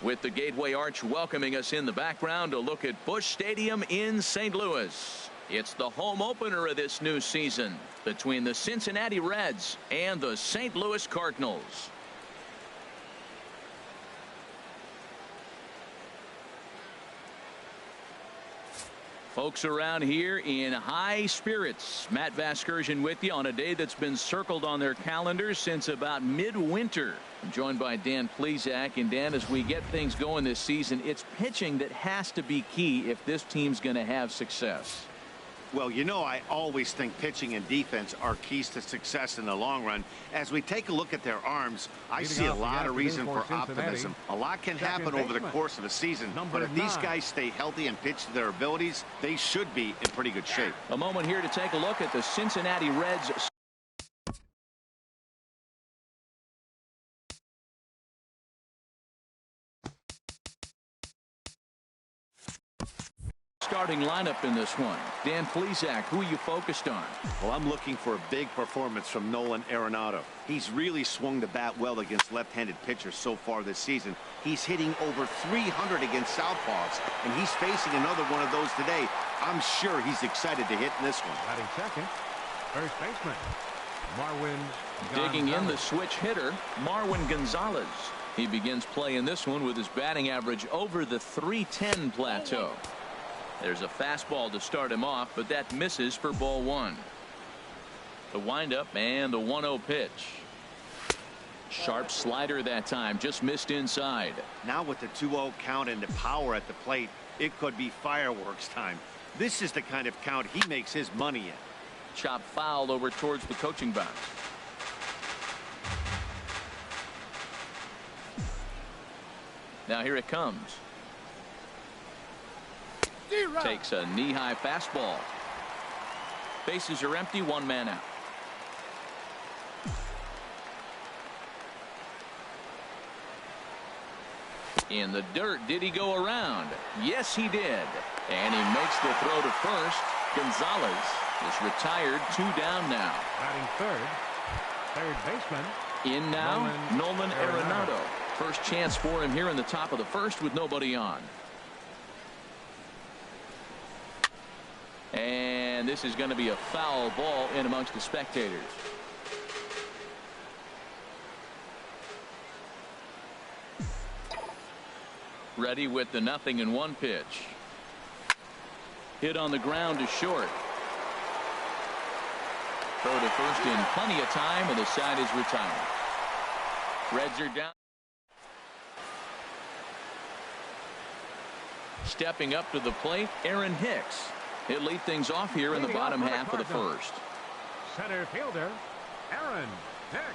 With the Gateway Arch welcoming us in the background, a look at Busch Stadium in St. Louis. It's the home opener of this new season between the Cincinnati Reds and the St. Louis Cardinals. Folks around here in high spirits. Matt Vasgersian with you on a day that's been circled on their calendars since about midwinter. I'm joined by Dan Plesac. And Dan, as we get things going this season, it's pitching that has to be key if this team's going to have success. Well, you know, I always think pitching and defense are keys to success in the long run. As we take a look at their arms, I see a lot of reason for optimism. A lot can happen over the course of a season, but if these guys stay healthy and pitch to their abilities, they should be in pretty good shape. A moment here to take a look at the Cincinnati Reds. Starting lineup in this one. Dan Plesac, who are you focused on? Well, I'm looking for a big performance from Nolan Arenado. He's really swung the bat well against left-handed pitchers so far this season. He's hitting over 300 against southpaws, and he's facing another one of those today. I'm sure he's excited to hit in this one. Batting second, first baseman Marwin Digging in the switch hitter, Marwin Gonzalez. He begins play in this one with his batting average over the .310 plateau. There's a fastball to start him off, but that misses for ball one. The windup and the 1-0 pitch. Sharp slider that time, just missed inside. Now with the 2-0 count and the power at the plate, it could be fireworks time. This is the kind of count he makes his money in. Chop foul over towards the coaching box. Now here it comes. Takes a knee-high fastball. Bases are empty, one man out. In the dirt, did he go around? Yes, he did. And he makes the throw to first. Gonzalez is retired, 2 down now. Batting third baseman. In now, Nolan Arenado. First chance for him here in the top of the first with nobody on. And this is going to be a foul ball in amongst the spectators. Ready with the 0-1 pitch. Hit on the ground to short. Throw to first in plenty of time, and the side is retired. Reds are down. Stepping up to the plate, Aaron Hicks. He'll lead things off here in the bottom half of the first. Center fielder, Aaron Hicks.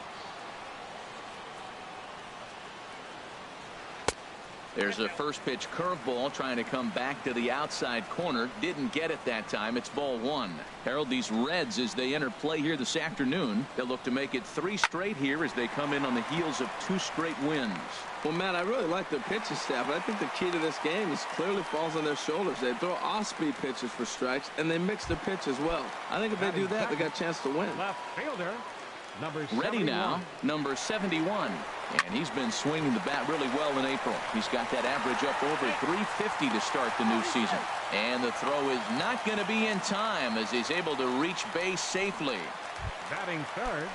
There's a first pitch curveball trying to come back to the outside corner. Didn't get it that time. It's ball one. Harold, these Reds, as they enter play here this afternoon, they'll look to make it 3 straight here as they come in on the heels of 2 straight wins. Well, Matt, I really like the pitching staff, but I think the key to this game is clearly falls on their shoulders. They throw off-speed pitches for strikes, and they mix the pitch as well. I think if they do that, they got a chance to win. Left fielder, number 71. Ready now, number 71. And he's been swinging the bat really well in April. He's got that average up over 350 to start the new season. And the throw is not going to be in time as he's able to reach base safely. Batting third.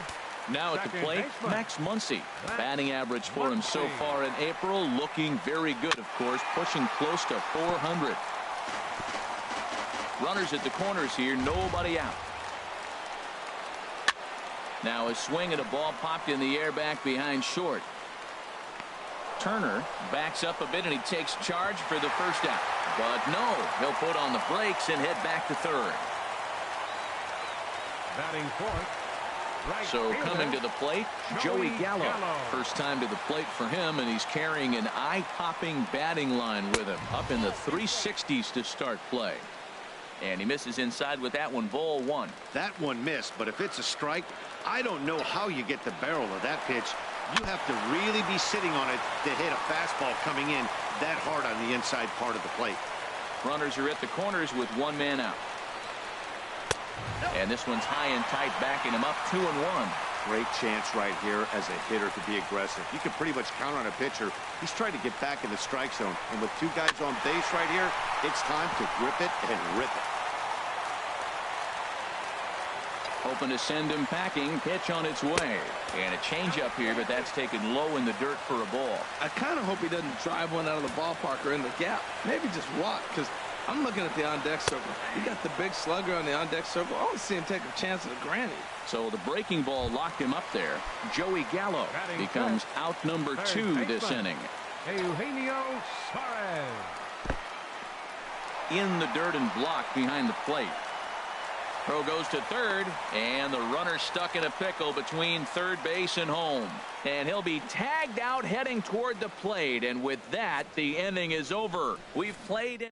Now at the plate, Max Muncy. The batting average for him so far in April looking very good, of course, pushing close to 400. Runners at the corners here, nobody out. Now a swing at a ball popped in the air back behind short. Turner backs up a bit and he takes charge for the first out. But no, he'll put on the brakes and head back to third. Batting fourth. So coming to the plate, Joey Gallo. First time to the plate for him, and he's carrying an eye-popping batting line with him. Up in the 360s to start play. And he misses inside with that one, ball one. That one missed, but if it's a strike, I don't know how you get the barrel of that pitch. You have to really be sitting on it to hit a fastball coming in that hard on the inside part of the plate. Runners are at the corners with 1 man out. And this one's high and tight, backing him up 2-1. Great chance right here as a hitter to be aggressive. You can pretty much count on a pitcher. He's trying to get back in the strike zone. And with two guys on base right here, it's time to grip it and rip it. Hoping to send him packing. Pitch on its way. And a changeup here, but that's taken low in the dirt for a ball. I kind of hope he doesn't drive one out of the ballpark or in the gap. Maybe just walk, because I'm looking at the on-deck circle. You got the big slugger on the on-deck circle. I want to see him take a chance at a granny. So the breaking ball locked him up there. Joey Gallo becomes out number 2 this inning. Eugenio Suarez. In the dirt and blocked behind the plate. Throw goes to third, and the runner stuck in a pickle between third base and home. And he'll be tagged out heading toward the plate, and with that, the inning is over. We've played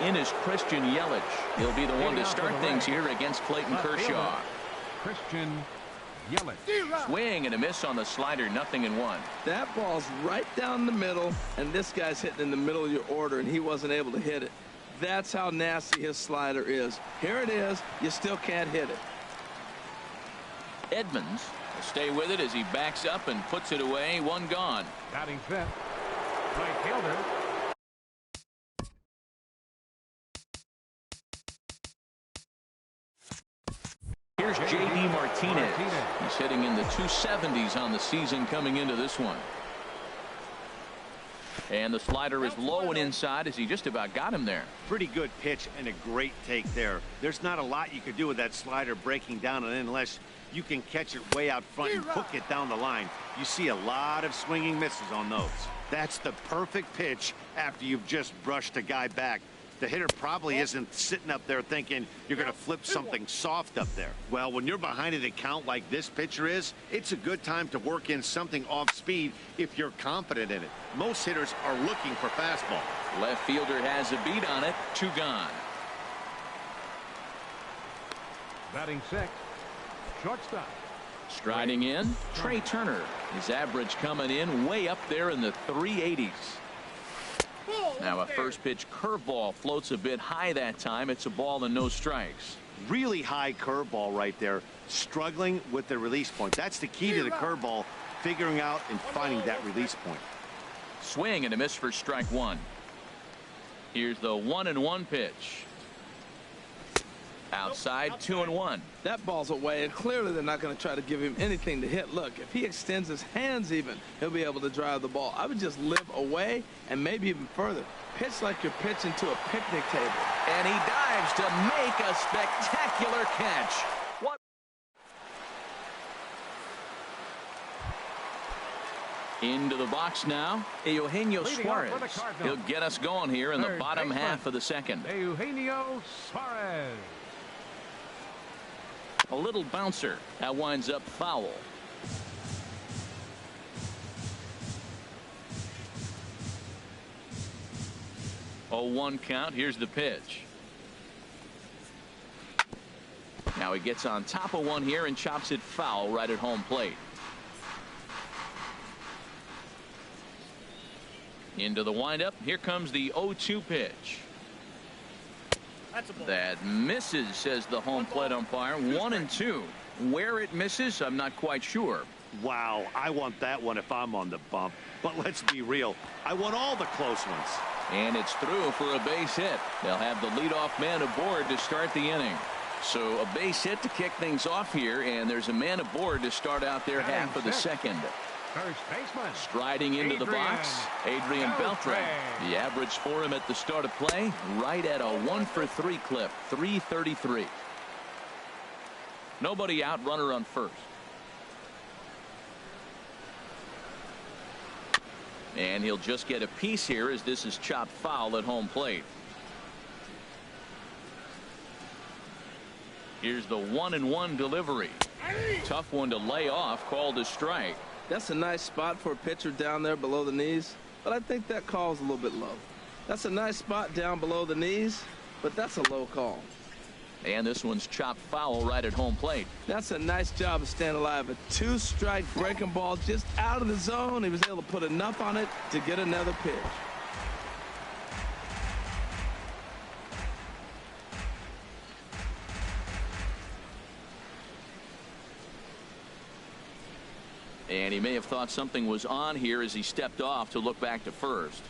in is Christian Yelich. He'll be the one to start things here against Clayton Kershaw. Christian Yelich. Swing and a miss on the slider, 0-1. That ball's right down the middle, and this guy's hitting in the middle of your order, and he wasn't able to hit it. That's how nasty his slider is. Here it is. You still can't hit it. Edmonds will stay with it as he backs up and puts it away. One gone. Batting fifth, right fielder. Here's J.D. Martinez. He's hitting in the 270s on the season coming into this one. And the slider is low and inside as he just about got him there. Pretty good pitch and a great take there. There's not a lot you could do with that slider breaking down, and unless you can catch it way out front and hook it down the line. You see a lot of swinging misses on those. That's the perfect pitch after you've just brushed a guy back. The hitter probably isn't sitting up there thinking you're going to flip something soft up there. Well, when you're behind an account like this pitcher is, it's a good time to work in something off speed if you're confident in it. Most hitters are looking for fastball. Left fielder has a beat on it. 2 gone. Batting sixth, shortstop. Striding in, Trey Turner. His average coming in way up there in the 380s. Now a first pitch curveball floats a bit high that time. It's a ball and no strikes. Really high curveball right there. Struggling with the release point. That's the key to the curveball, figuring out and finding that release point. Swing and a miss for strike 1. Here's the 1-1 pitch. Outside, 2-1. That ball's away, and clearly they're not going to try to give him anything to hit. Look, if he extends his hands even, he'll be able to drive the ball. I would just live away and maybe even further. Pitch like you're pitching to a picnic table. And he dives to make a spectacular catch. What? Into the box now, Eugenio Suarez. He'll get us going here in the bottom half of the second. Eugenio Suarez. A little bouncer. That winds up foul. Oh, 1 count. Here's the pitch. Now he gets on top of one here and chops it foul right at home plate. Into the windup. Here comes the 0-2 pitch. That misses, says the home plate umpire. 1-2. Where it misses, I'm not quite sure. Wow, I want that one if I'm on the bump. But let's be real. I want all the close ones. And it's through for a base hit. They'll have the leadoff man aboard to start the inning. So a base hit to kick things off here, and there's a man aboard to start out their half of the second. First baseman. Striding into the box, Adrian Beltre. The average for him at the start of play, right at a 1-for-3 clip, 333. Nobody out, runner on first. And he'll just get a piece here as this is chopped foul at home plate. Here's the 1-1 delivery. Tough one to lay off, called a strike. That's a nice spot for a pitcher down there below the knees, but I think that call's a little bit low. That's a nice spot down below the knees, but that's a low call. And this one's chopped foul right at home plate. That's a nice job of staying alive. A 2-strike breaking ball just out of the zone. He was able to put enough on it to get another pitch. And he may have thought something was on here as he stepped off to look back to first.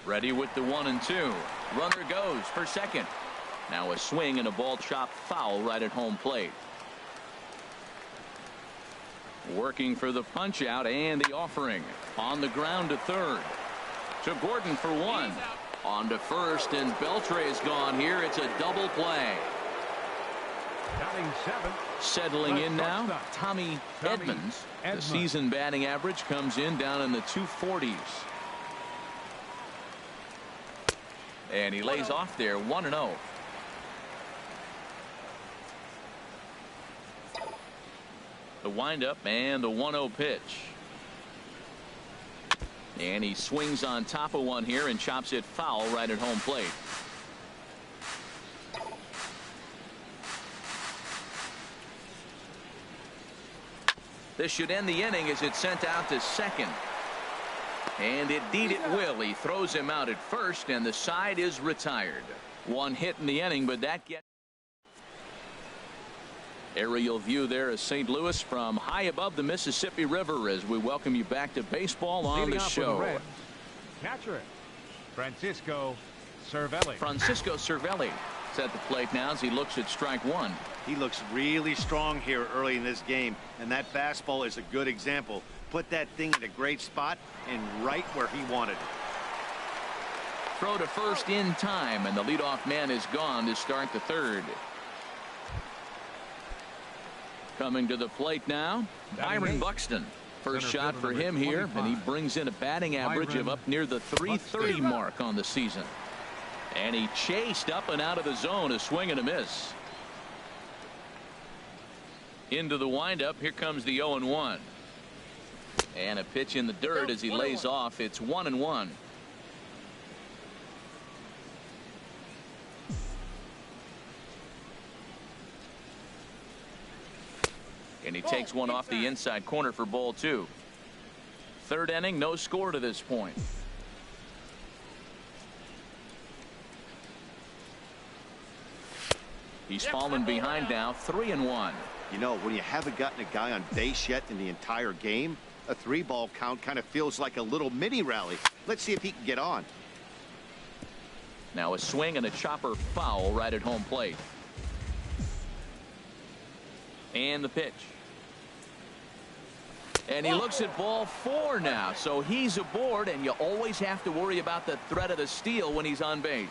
Ready with the 1-2. Runner goes for second. Now a swing and a ball chopped foul right at home plate. Working for the punch out and the offering. On the ground to third. To Gordon for one. On to first, and Beltre's gone here. It's a double play. Batting 7. Settling in now, Tommy Edmonds. The season batting average comes in down in the 240s. And he lays off there, 1-0. The windup and the 1-0 pitch. And he swings on top of one here and chops it foul right at home plate. This should end the inning as it's sent out to second. And indeed it will. He throws him out at first, and the side is retired. One hit in the inning, but that gets. Aerial view there of St. Louis from high above the Mississippi River as we welcome you back to baseball on the show. Catcher, Francisco Cervelli. Francisco Cervelli is at the plate now as he looks at strike one. He looks really strong here early in this game, and that fastball is a good example. Put that thing in a great spot and right where he wanted it. Throw to first in time, and the leadoff man is gone to start the third. Coming to the plate now, Byron Buxton. First shot for him here, and he brings in a batting average of up near the 330 mark on the season. And he chased up and out of the zone, a swing and a miss. Into the windup, here comes the 0-1. And a pitch in the dirt as he lays off. It's 1-1. And he takes one off the inside corner for ball two. Third inning, no score to this point. He's fallen behind now, 3-1. You know, when you haven't gotten a guy on base yet in the entire game, a 3-ball count kind of feels like a little mini rally. Let's see if he can get on. Now a swing and a chopper foul right at home plate. And the pitch. And he looks at ball 4 now, so he's aboard, and you always have to worry about the threat of the steal when he's on base.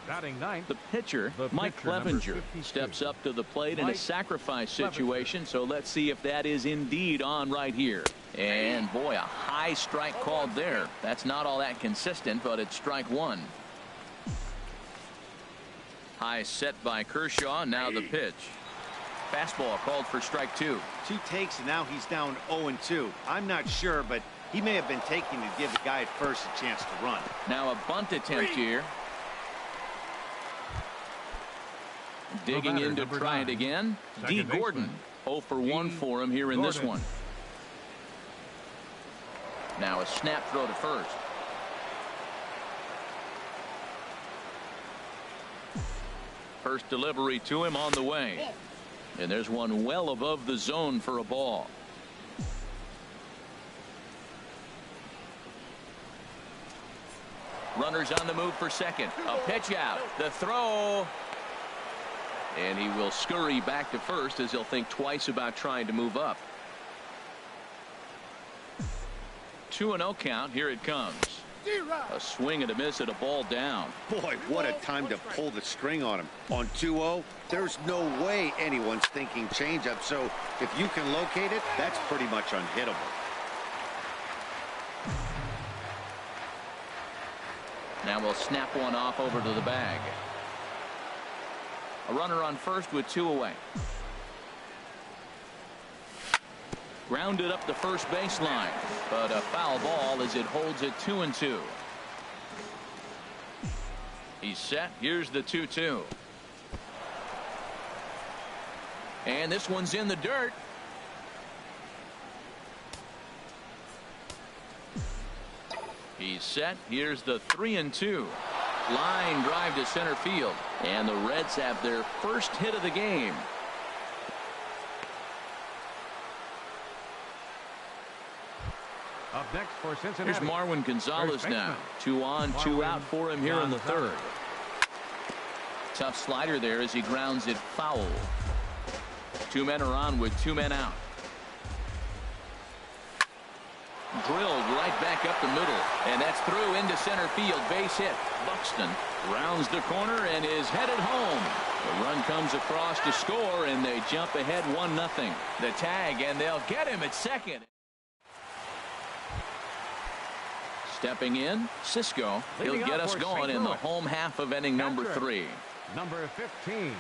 Batting ninth, the pitcher, Mike Clevenger, steps up to the plate in a sacrifice situation, so let's see if that is indeed on right here. And boy, a high strike called there. That's not all that consistent, but it's strike one. High set by Kershaw. Now the pitch. Fastball called for strike two. 2 takes, and now he's down 0-2. I'm not sure, but he may have been taking to give the guy at first a chance to run. Now a bunt attempt here. Digging in to try it again. D. Gordon. 0 for 1 for him here in this one. Now a snap throw to first. First delivery to him on the way. And there's one well above the zone for a ball. Runners on the move for second. A pitch out. The throw. And he will scurry back to first as he'll think twice about trying to move up. 2-0 count. Here it comes. A swing and a miss at a ball down. Boy, what a time to pull the string on him. On 2-0, there's no way anyone's thinking changeup. So if you can locate it, that's pretty much unhittable. Now we'll snap one off over to the bag. A runner on first with 2 away. Grounded up the first baseline, but a foul ball as it holds it 2-2. He's set. Here's the 2-2. And this one's in the dirt. He's set. Here's the 3-2. Line drive to center field. And the Reds have their first hit of the game. Up next for Cincinnati. Here's Marwin Gonzalez now. 2 on, 2 out for him here in the third. Tough slider there as he grounds it foul. 2 men are on with 2 men out. Drilled right back up the middle, and that's through into center field. Base hit. Buxton rounds the corner and is headed home. The run comes across to score, and they jump ahead 1-0. The tag, and they'll get him at second. Stepping in, Cisco. He'll get us going in the home half of inning number 3. Number 15.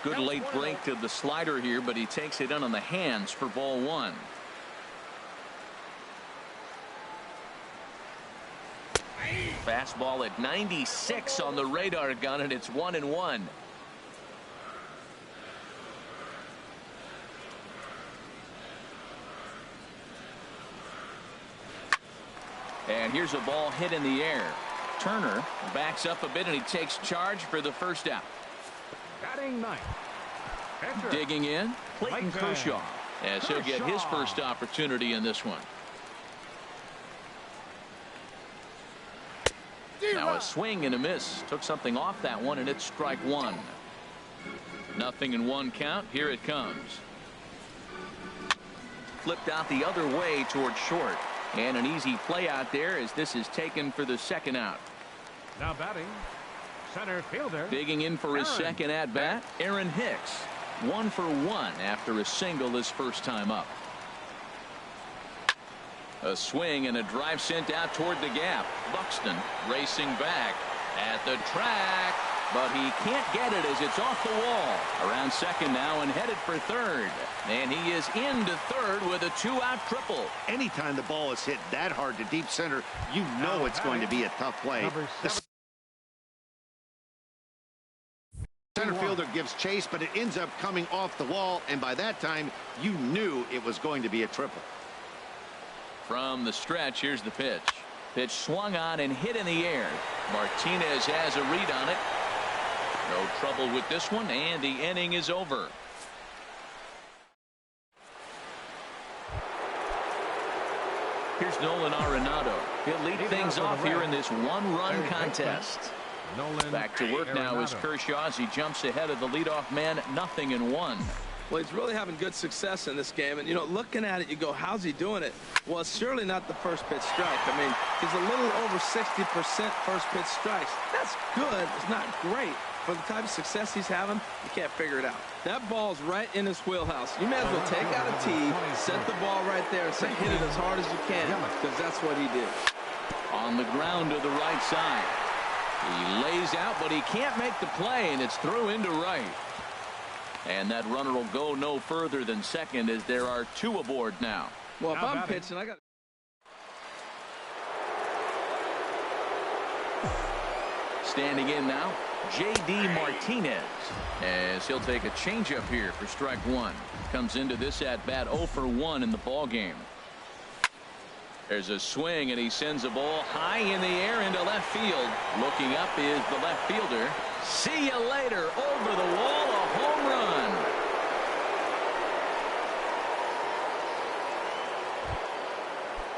Good late break to the slider here, but he takes it in on the hands for ball 1. Fastball at 96 on the radar gun, and it's 1-1. And here's a ball hit in the air. Turner backs up a bit, and he takes charge for the first out. Batting ninth. Digging in, Clayton Kershaw, as he'll get his first opportunity in this one. Now a swing and a miss. Took something off that one, and it's strike 1. 0-1 count. Here it comes. Flipped out the other way towards short. And an easy play out there as this is taken for the second out. Now batting, center fielder. Digging in for his second at bat, Aaron Hicks. 1 for 1 after a single his first time up. A swing and a drive sent out toward the gap. Buxton racing back at the track, but he can't get it as it's off the wall. Around second now and headed for third. And he is into third with a 2-out triple. Anytime the ball is hit that hard to deep center, you know it's going to be a tough play. The center fielder gives chase, but it ends up coming off the wall, and by that time you knew it was going to be a triple. From the stretch, here's the pitch. Pitch swung on and hit in the air. Martinez has a read on it. No trouble with this one, and the inning is over. Here's Nolan Arenado. He'll lead things off here in this 1-run contest. Back to work now is Kershaw as he jumps ahead of the leadoff man. 0-1. Well, he's really having good success in this game. And, you know, looking at it, you go, how's he doing it? Well, it's surely not the first pitch strike. I mean, he's a little over 60% first pitch strikes. That's good. It's not great. For the type of success he's having, you can't figure it out. That ball's right in his wheelhouse. You may as well take out a tee, set the ball right there, and say hit it as hard as you can, because that's what he did. On the ground to the right side. He lays out, but he can't make the play, and it's through into right. And that runner will go no further than second as there are 2 aboard now. Well, if I'm pitching, I got. Standing in now, J.D. Martinez, as he'll take a changeup here for strike 1. Comes into this at bat 0 for 1 in the ball game. There's a swing, and he sends a ball high in the air into left field. Looking up is the left fielder. See you later. Over the wall, a home run.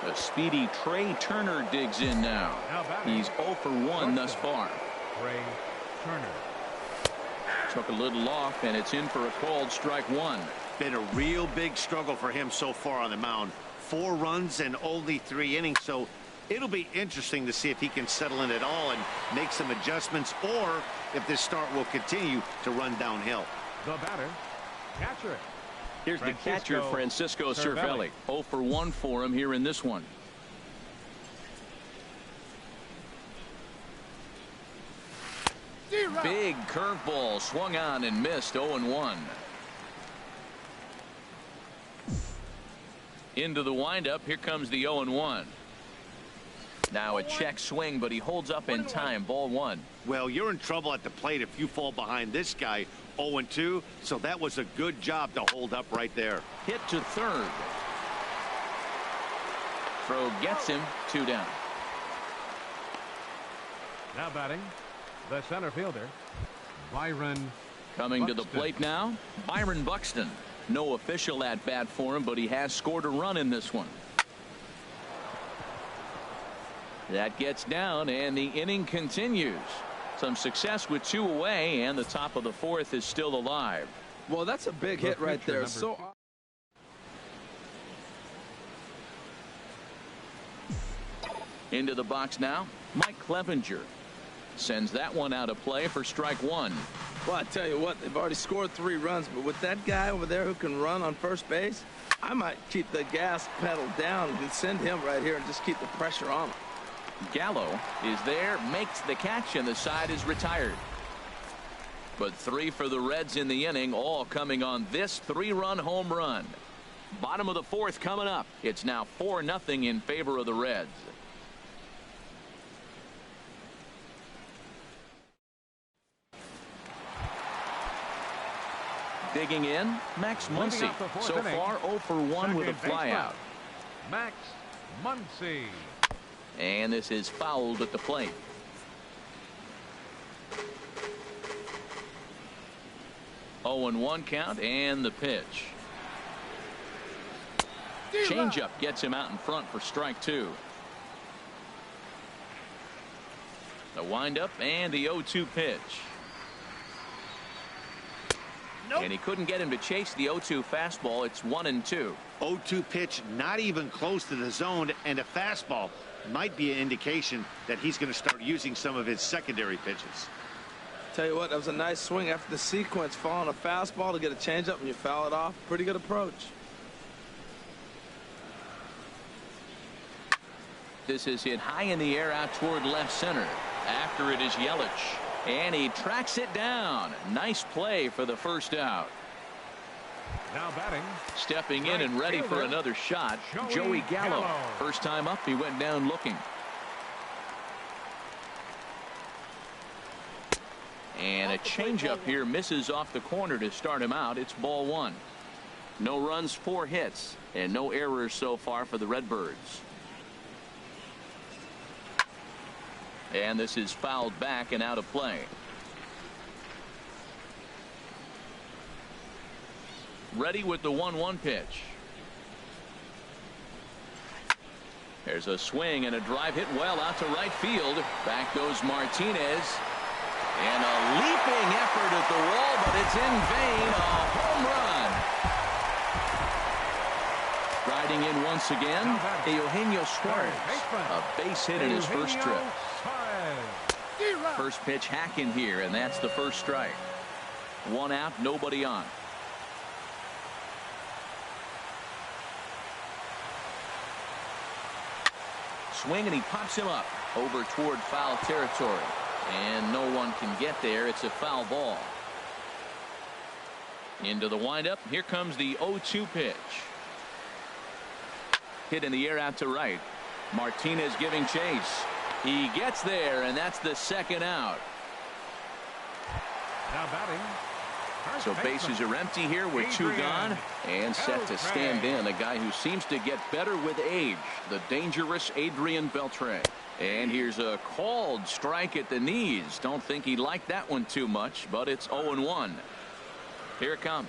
The speedy Trey Turner digs in now. He's 0 for 1 thus far. Trey Turner. Took a little off, and it's in for a called strike 1. Been a real big struggle for him so far on the mound. 4 runs and only 3 innings, so it'll be interesting to see if he can settle in at all and make some adjustments, or if this start will continue to run downhill. The batter, catcher. Here's the catcher, Francisco Cervelli. 0 for 1 for him here in this one. Big curveball swung on and missed. 0-1. Into the windup. Here comes the 0-1. Now a check swing, but he holds up in time. Ball 1. Well, you're in trouble at the plate if you fall behind this guy. 0-2, so that was a good job to hold up right there. Hit to third. Throw gets him. 2 down. Now batting, the center fielder, Byron. Coming to the plate now, Byron Buxton. No official at bat for him, but he has scored a run in this one. That gets down, and the inning continues. Some success with 2 away, and the top of the 4th is still alive. Well, that's a big hit right there. So into the box now, Mike Clevenger sends that one out of play for strike 1. Well, I tell you what, they've already scored 3 runs, but with that guy over there who can run on first base, I might keep the gas pedal down and send him right here and just keep the pressure on him. Gallo is there, makes the catch, and the side is retired. But 3 for the Reds in the inning, all coming on this 3-run home run. Bottom of the 4th coming up. It's now 4-0 in favor of the Reds. Digging in, Max Muncy. So far 0 for 1 with a flyout. Max Muncy. And this is fouled at the plate. Oh, and 1 count, and the pitch. Changeup gets him out in front for strike 2. The windup and the 0-2 pitch. Nope. And he couldn't get him to chase the 0-2 fastball. It's 1-2. 0-2 pitch, not even close to the zone, and a fastball might be an indication that he's going to start using some of his secondary pitches. Tell you what, that was a nice swing after the sequence, following a fastball to get a changeup and you foul it off. Pretty good approach. This is hit high in the air out toward left center. After it is Yelich. And he tracks it down. Nice play for the first out. Now batting. Stepping in and ready for another shot, Joey Gallo. First time up, he went down looking. And a changeup here misses off the corner to start him out. It's ball 1. No runs, 4 hits, and no errors so far for the Redbirds. And this is fouled back and out of play. Ready with the 1-1 pitch. There's a swing and a drive hit well out to right field. Back goes Martinez. And a leaping effort at the wall, but it's in vain. A home run. Riding in once again, Eugenio Suarez. A base hit in his first trip. First pitch hacking here, and that's the first strike. 1 out, nobody on. Swing, and he pops him up over toward foul territory. And no one can get there. It's a foul ball. Into the windup. Here comes the 0-2 pitch. Hit in the air out to right. Martinez giving chase. He gets there, and that's the second out. Now batting. So bases are empty here with 2 gone, and set to stand in a guy who seems to get better with age, the dangerous Adrian Beltre. And here's a called strike at the knees. Don't think he liked that one too much, but it's 0-1. Here it comes.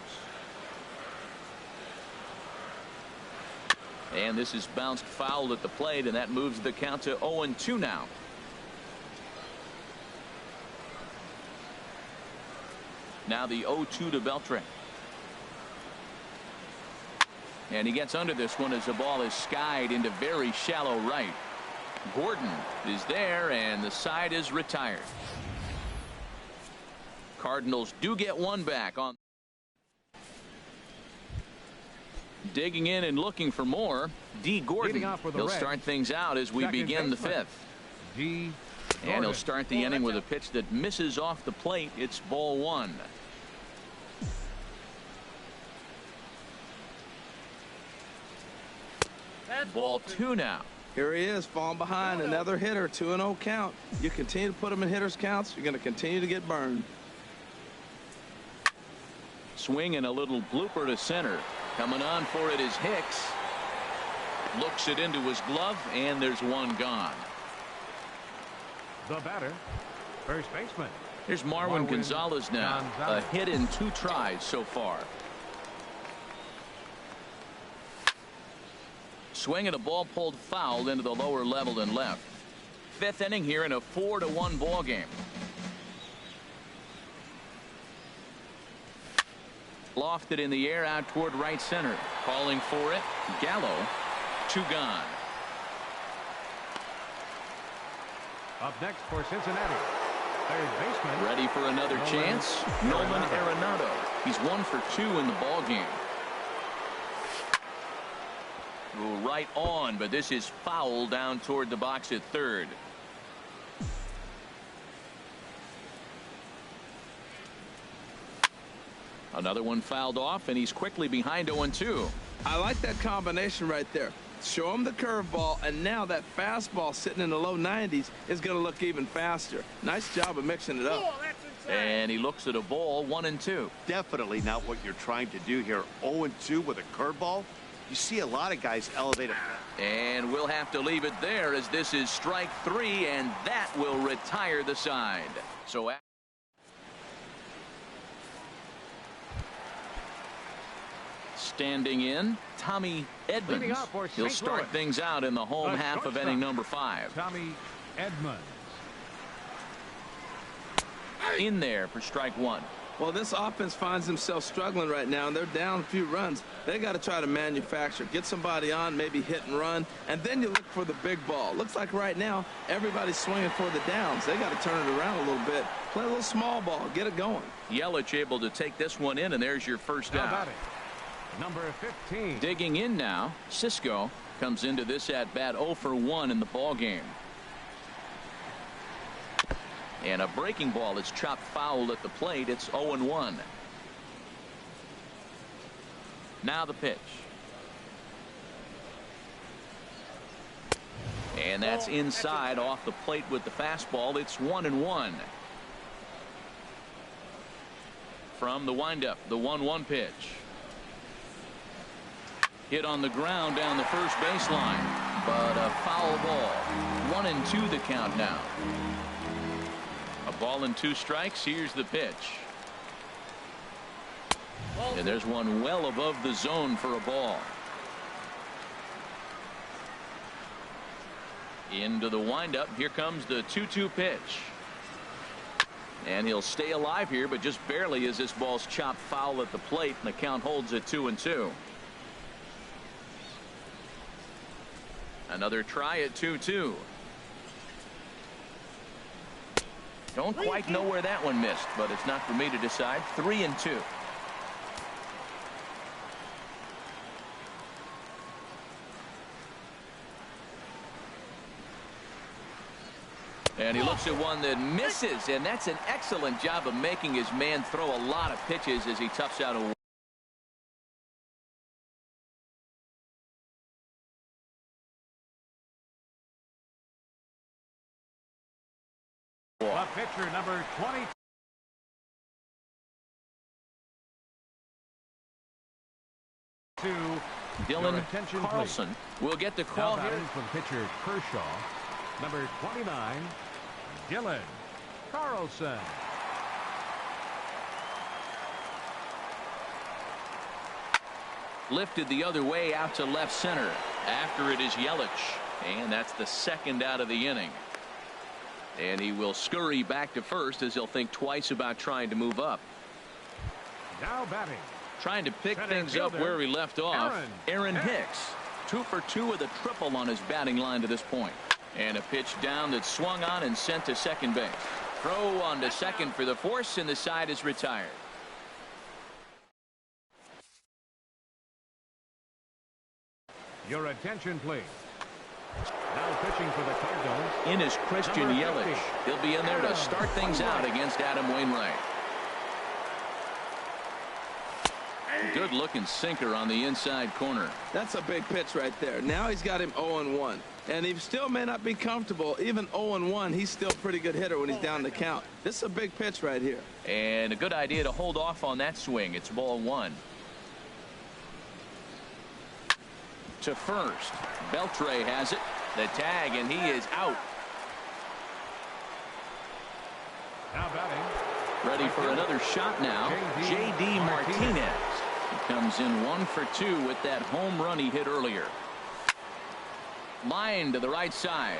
And this is bounced foul at the plate, and that moves the count to 0-2 now. Now the 0-2 to Beltre. And he gets under this one as the ball is skied into very shallow right. Gordon is there, and the side is retired. Cardinals do get 1 back on. Digging in and looking for more, D. Gordon. He'll start things out as we begin the 5th. D. And he'll start the inning with a pitch that misses off the plate. It's ball 1. Ball 2 now. Here he is, falling behind. Another hitter, 2-0 count. You continue to put him in hitters counts, you're going to continue to get burned. Swing and a little blooper to center. Coming on for it is Hicks. Looks it into his glove, and there's 1 gone. The batter, first baseman. Here's Marwin Gonzalez now. A hit in 2 tries so far. Swing and a ball pulled foul into the lower level and left. 5th inning here in a 4-1 ball game. Lofted in the air out toward right center. Calling for it. Gallo. 2 gone. Up next for Cincinnati, third baseman. Ready for another chance. Nolan Arenado. He's 1 for 2 in the ball game. Right on, but this is foul down toward the box at third. Another one fouled off, and he's quickly behind 0-2. I like that combination right there. Show him the curveball, and now that fastball sitting in the low 90s is going to look even faster. Nice job of mixing it up. And he looks at a ball, 1-2. Definitely not what you're trying to do here. 0-2 with a curveball. You see a lot of guys elevate it. And we'll have to leave it there as this is strike 3, and that will retire the side. So standing in, Tommy Edmonds. He'll start things out in the home half of inning number 5. Tommy Edmonds. In there for strike 1. Well, this offense finds themselves struggling right now, and they're down a few runs. They got to try to manufacture, get somebody on, maybe hit and run, and then you look for the big ball. Looks like right now everybody's swinging for the downs. They got to turn it around a little bit, play a little small ball, get it going. Yelich able to take this one in, and there's your first out. Number 15. Digging in now, Cisco comes into this at bat 0 for 1 in the ball game. And a breaking ball is chopped foul at the plate. It's 0-1. Now the pitch. And that's inside off the plate with the fastball. It's 1-1. From the windup, the 1-1 pitch. Hit on the ground down the first baseline, but a foul ball. 1-2 the count now. A ball and 2 strikes. Here's the pitch. And there's one well above the zone for a ball. Into the windup. Here comes the 2-2 pitch. And he'll stay alive here, but just barely as this ball's chopped foul at the plate, and the count holds at 2-2. Another try at 2-2. Don't quite know where that one missed, but it's not for me to decide. 3-2. And he looks at one that misses, and that's an excellent job of making his man throw a lot of pitches as he toughs out a Pitcher number 22. Dylan Carlson will get the call here from pitcher Kershaw. Number 29, Dylan Carlson. Lifted the other way out to left center. After it is Yelich, and that's the second out of the inning. And he will scurry back to first as he'll think twice about trying to move up. Now batting. Trying to pick things up where he left off. Aaron Hicks. 2 for 2 with a triple on his batting line to this point. And a pitch down that swung on and sent to second base. Throw on to second for the force, and the side is retired. Your attention, please. Now pitching for the Cardinals. In is Christian Yelich. He'll be in there to start things out against Adam Wainwright. Good looking sinker on the inside corner. That's a big pitch right there. Now he's got him 0-1. And he still may not be comfortable. Even 0-1, he's still a pretty good hitter when he's down the count. This is a big pitch right here. And a good idea to hold off on that swing. It's ball 1. To first. Beltre has it. The tag, and he is out. Now batting. Ready for another shot now. J.D. Martinez. He comes in 1 for 2 with that home run he hit earlier. Line to the right side.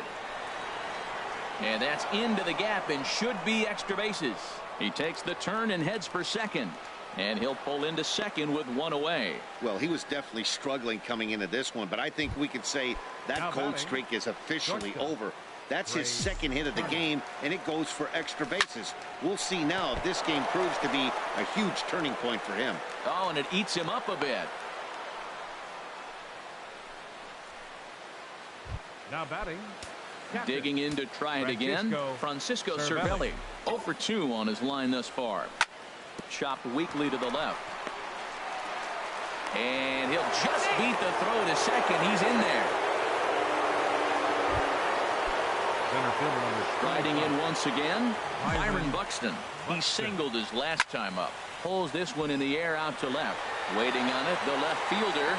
And that's into the gap and should be extra bases. He takes the turn and heads for second. And he'll pull into second with 1 away. Well, he was definitely struggling coming into this one, but I think we could say that cold streak is officially over. That's his second hit of the game, and it goes for extra bases. We'll see now if this game proves to be a huge turning point for him. Oh, and it eats him up a bit. Now batting. Digging in to try it again. Francisco Cervelli. 0 for 2 on his line thus far. Chopped weakly to the left. And he'll just beat the throw to second. He's in there. Riding in once again, Byron Buxton. He singled his last time up. Pulls this one in the air out to left. Waiting on it, the left fielder.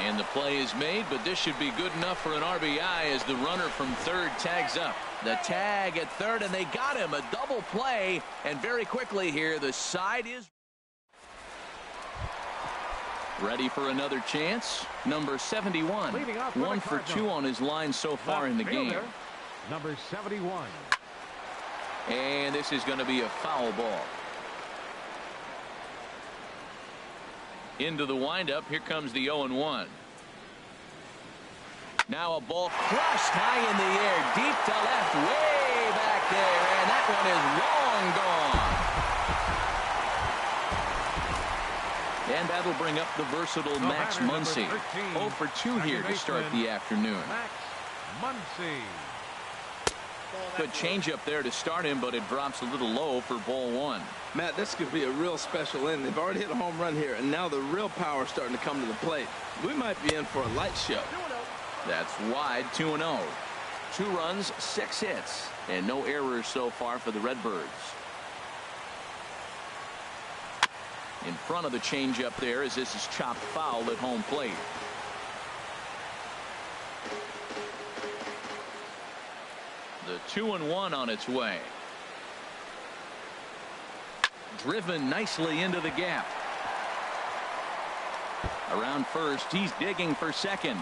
And the play is made, but this should be good enough for an RBI as the runner from third tags up. The tag at third, and they got him. A double play, and very quickly here, the side is ready for another chance. Number 71. 1 for 2 on his line so far in the game. Number 71. And this is going to be a foul ball. Into the windup. Here comes the 0-1. Now a ball crushed high in the air, deep to left, way back there, and that one is long gone. And that'll bring up the versatile Max Muncy. 0 for 2 here to start the afternoon. Max Muncy. Good changeup there to start him, but it drops a little low for ball 1. Matt, this could be a real special inning. They've already hit a home run here, and now the real power is starting to come to the plate. We might be in for a light show. That's wide, 2-0. 2 runs, 6 hits, and no errors so far for the Redbirds. In front of the changeup there as this is chopped foul at home plate. The 2-1 on its way. Driven nicely into the gap. Around first, he's digging for second.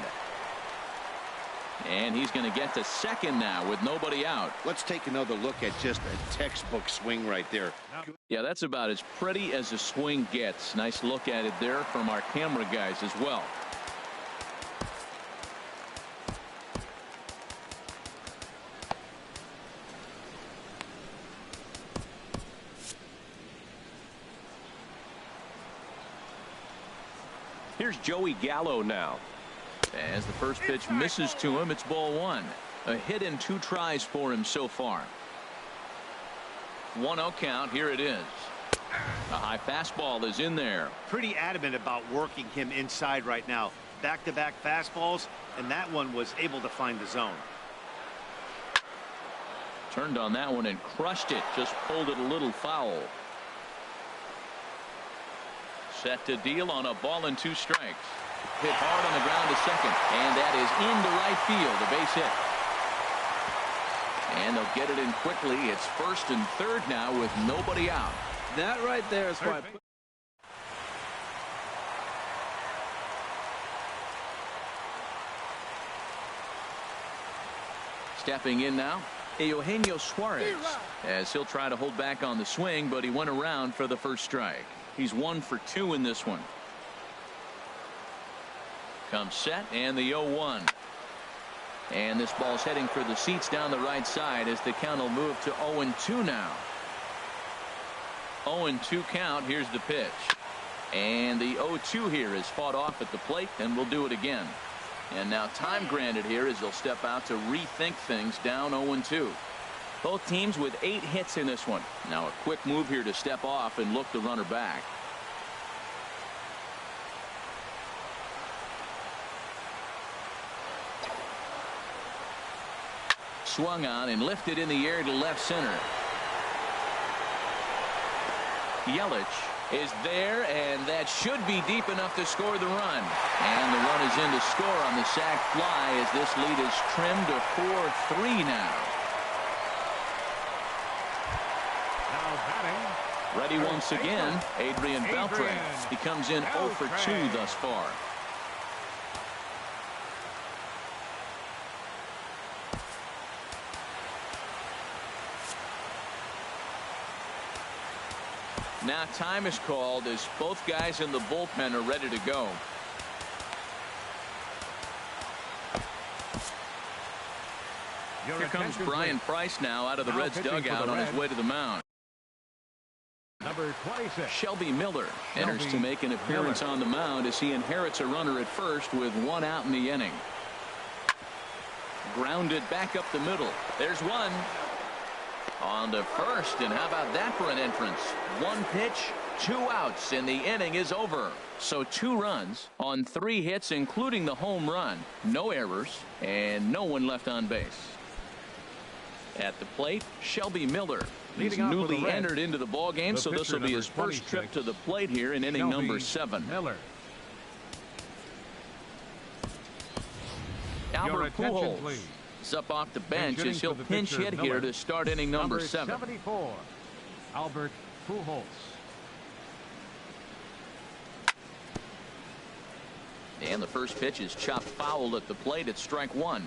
And he's going to get to second now with nobody out. Let's take another look at just a textbook swing right there. Yeah, that's about as pretty as a swing gets. Nice look at it there from our camera guys as well. Here's Joey Gallo now. As the first pitch misses to him, it's ball 1. A hit in 2 tries for him so far. 1-0 count. Here it is. A high fastball is in there. Pretty adamant about working him inside right now. Back-to-back fastballs, and that one was able to find the zone. Turned on that one and crushed it. Just pulled it a little foul. Set to deal on a ball and 2 strikes. Hit hard on the ground to second, and that is into right field, a base hit. And they'll get it in quickly. It's first and third now with nobody out. That right there is why. Stepping in now, Eugenio Suarez, as he'll try to hold back on the swing, but he went around for the first strike. He's 1 for 2 in this one. Comes set, and the 0-1. And this ball's heading for the seats down the right side as the count will move to 0-2 now. 0-2 count. Here's the pitch. And the 0-2 here is fought off at the plate, and we'll do it again. And now time granted here as they'll step out to rethink things down 0-2. Both teams with 8 hits in this one. Now a quick move here to step off and look the runner back. Swung on and lifted in the air to left center. Yelich is there, and that should be deep enough to score the run. And the run is in to score on the sac fly as this lead is trimmed to 4-3 now. Now batting. Ready once again, Adrian Beltre. He comes in 0 for 2 thus far. Now time is called as both guys in the bullpen are ready to go. Here comes Brian Price now out of the Reds dugout on his way to the mound. Number 26. Shelby Miller enters to make an appearance on the mound as he inherits a runner at first with 1 out in the inning. Grounded back up the middle. There's one. On to first, and how about that for an entrance? 1 pitch, 2 outs, and the inning is over. So 2 runs on 3 hits, including the home run. No errors, and no one left on base. At the plate, Shelby Miller. He's newly entered into the ball game, so this will be his first trip to the plate here in inning number 7. Miller. Albert Pujols is up off the bench as he'll pinch hit here to start inning number 7. 74. Albert Pujols. And the first pitch is chopped foul at the plate. It's strike 1.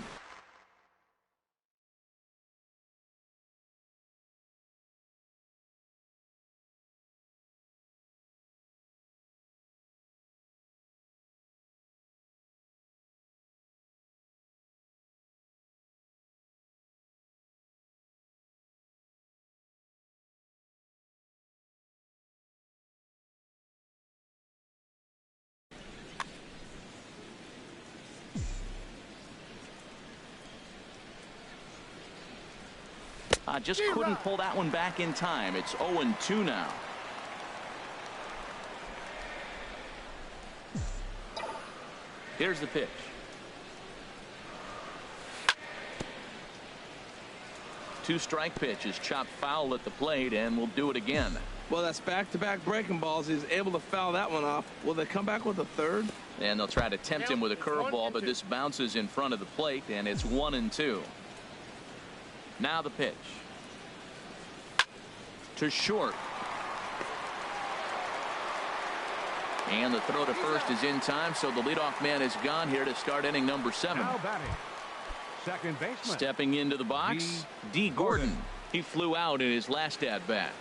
Just couldn't pull that one back in time. It's 0-2 now. Here's the pitch. Two-strike pitch is chopped foul at the plate, and we'll do it again. Well, that's back-to-back breaking balls. He's able to foul that one off. Will they come back with a third? And they'll try to tempt him with a curveball, but this bounces in front of the plate, and it's 1-2. Now the pitch. To short. And the throw to first is in time, so the leadoff man is gone here to start inning number 7. Now batting. Second baseman. Stepping into the box, D. Gordon. He flew out in his last at-bat.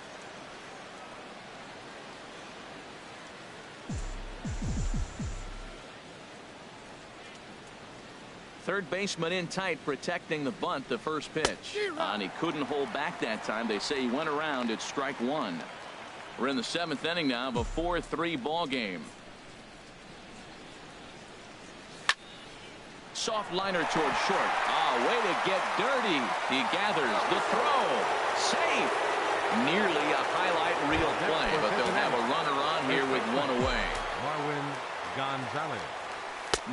Third baseman in tight, protecting the bunt, the first pitch. And he couldn't hold back that time. They say he went around. It's strike 1. We're in the 7th inning now of a 4-3 ball game. Soft liner towards short. Way to get dirty. He gathers the throw. Safe. Nearly a highlight reel play, but they'll have a runner on here with 1 away.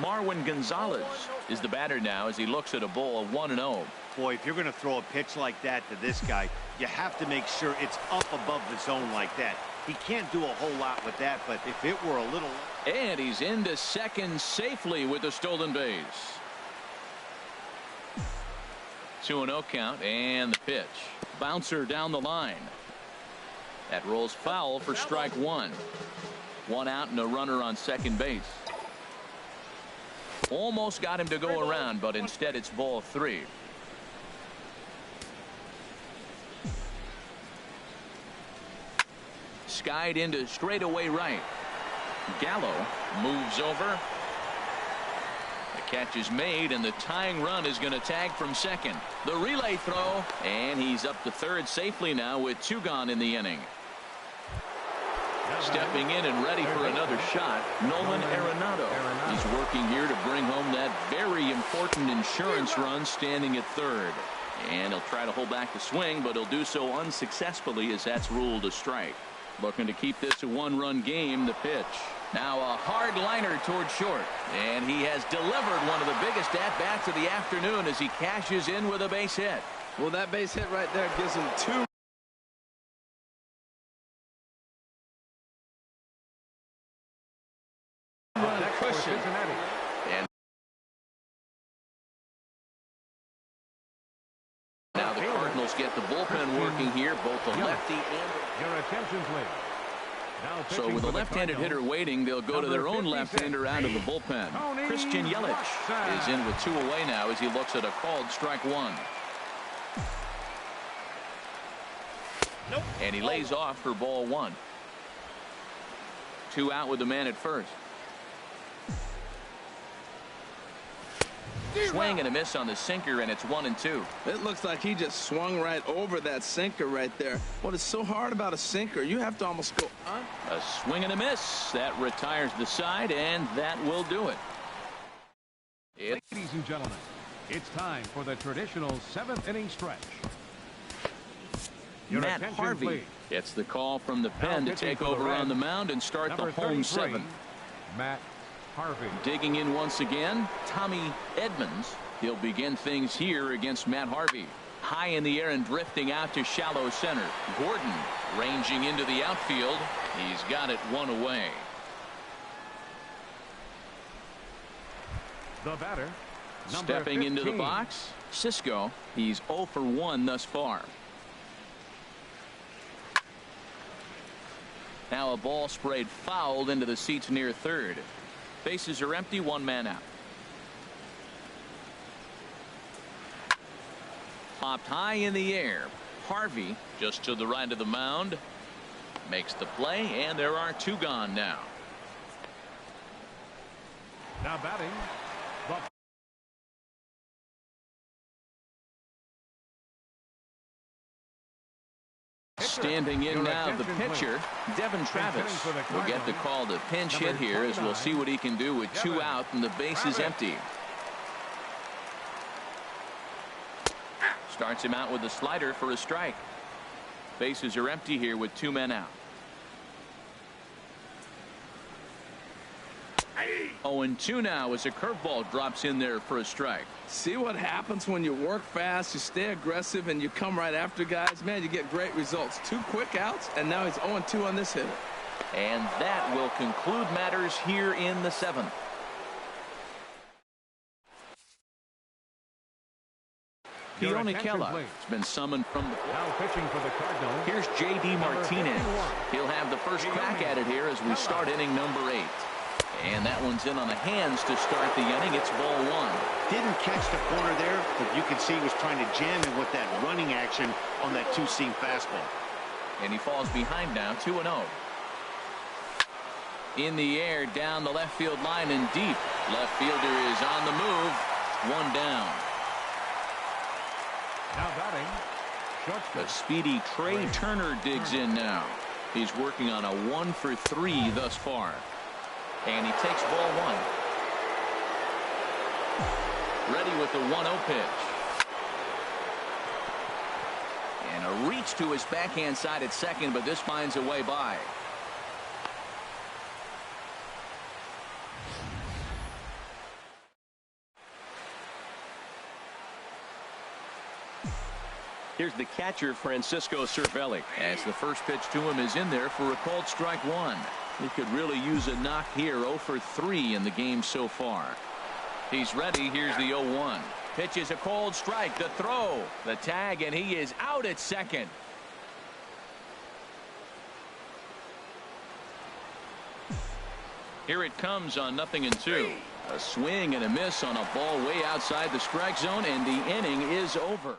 Marwin Gonzalez is the batter now as he looks at a ball of 1-0. Boy, if you're going to throw a pitch like that to this guy, you have to make sure it's up above the zone like that. He can't do a whole lot with that, but if it were a little... And he's into second safely with the stolen base. 2-0 count, and the pitch. Bouncer down the line. That rolls foul for strike 1. 1 out and a runner on second base. Almost got him to go around, but instead it's ball 3. Skied into straightaway right. Gallo moves over. The catch is made, and the tying run is going to tag from second. The relay throw, and he's up to third safely now with 2 gone in the inning. Stepping in and ready for another shot, Nolan Arenado. He's working here to bring home that very important insurance run, standing at third. And he'll try to hold back the swing, but he'll do so unsuccessfully as that's ruled a strike. Looking to keep this a 1-run game. The pitch. Now a hard liner toward short. And he has delivered one of the biggest at-bats of the afternoon as he cashes in with a base hit. Well, that base hit right there gives him 2 run cushion. And now the Cardinals get the bullpen working here. Both the lefty and your attention, please. Now so with a left-handed hitter waiting, they'll go to their own left-hander out of the bullpen. Christian Yelich is in with 2 away now as he looks at a called strike 1. And he lays off for ball 1. 2 out with the man at first. Swing and a miss on the sinker, and it's 1-2. It looks like he just swung right over that sinker right there. What is so hard about a sinker? You have to almost go on. A swing and a miss. That retires the side, and that will do it. Ladies and gentlemen, it's time for the traditional 7th-inning stretch. Your Matt Harvey please. gets the call from the pen to take over on the mound and start the home 7th. Matt Harvey. Digging in once again, Tommy Edmonds. He'll begin things here against Matt Harvey. High in the air and drifting out to shallow center. Gordon ranging into the outfield. He's got it 1 away. The batter, stepping 15. into the box, Cisco. He's 0 for 1 thus far. Now a ball sprayed fouled into the seats near third. Bases are empty, 1 man out. Popped high in the air. Harvey just to the right of the mound. Makes the play, and there are 2 gone now. Now batting. Standing in now, the pitcher, Devin Travis, will get the call to pinch hit here as we'll see what he can do with 2 out and the base is empty. Starts him out with a slider for a strike. Bases are empty here with 2 men out. 0-2 now as a curveball drops in there for a strike. See what happens when you work fast, you stay aggressive, and you come right after guys. Man, you get great results. 2 quick outs, and now he's 0-2 on this hitter. And that will conclude matters here in the 7th. Keone Kela has been summoned from the now pitching for the Cardinals. Here's J.D. Martinez. He'll have the first crack at it here as we start inning number 8. And that one's in on the hands to start the inning. It's ball 1. Didn't catch the corner there, but you can see he was trying to jam him with that running action on that 2-seam fastball. And he falls behind now, 2-0. In the air, down the left field line and deep. Left fielder is on the move. 1 down. Now batting. The speedy Trey Turner digs in now. He's working on a 1 for 3 thus far. And he takes ball 1. Ready with the 1-0 pitch. And a reach to his backhand side at second, but this finds a way by. Here's the catcher, Francisco Cervelli. As the first pitch to him is in there for a called strike 1. He could really use a knock here. 0 for 3 in the game so far. He's ready. Here's the 0-1. Pitch is a called strike. The throw, the tag, and he is out at second. Here it comes on 0-2. A swing and a miss on a ball way outside the strike zone, and the inning is over.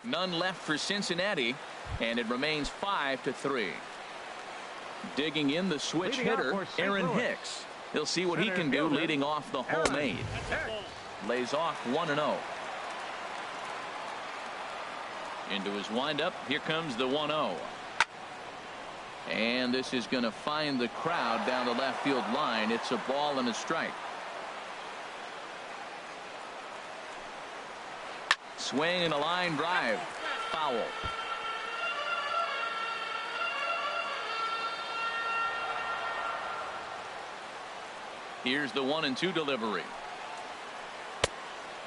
None left for Cincinnati, and it remains 5-3. Digging in the switch hitter, Aaron Hicks. He'll see what he can do leading off the home 8. Lays off 1-0. Into his windup. Here comes the 1-0. And this is going to find the crowd down the left field line. It's a ball and a strike. Swing and a line drive. Foul. Here's the 1-2 delivery.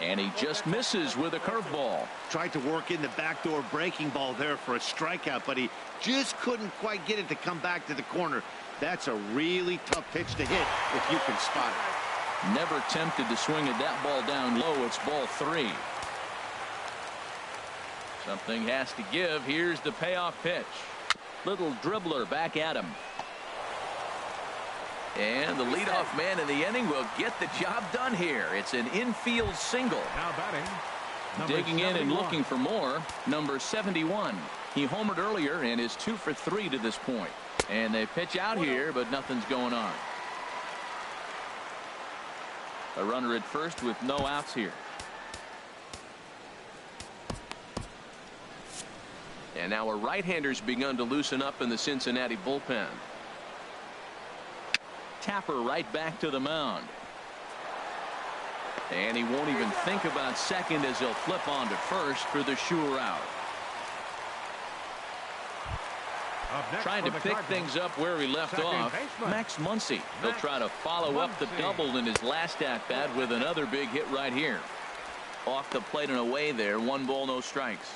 And he just misses with a curveball. Tried to work in the backdoor breaking ball there for a strikeout, but he just couldn't quite get it to come back to the corner. That's a really tough pitch to hit if you can spot it. Never tempted to swing at that ball down low. It's ball 3. Something has to give. Here's the payoff pitch. Little dribbler back at him. And the leadoff man in the inning will get the job done here. It's an infield single. Now batting. Digging in and looking for more. Number 71. He homered earlier and is 2 for 3 to this point. And they pitch out here, but nothing's going on. A runner at first with no outs here. And now a right-hander's begun to loosen up in the Cincinnati bullpen. Tapper right back to the mound. And he won't even think about second as he'll flip on to first for the sure out. Trying to pick things up where he left off, Max Muncy. He'll try to follow up the double in his last at-bat with another big hit right here. Off the plate and away there. 1 ball, no strikes.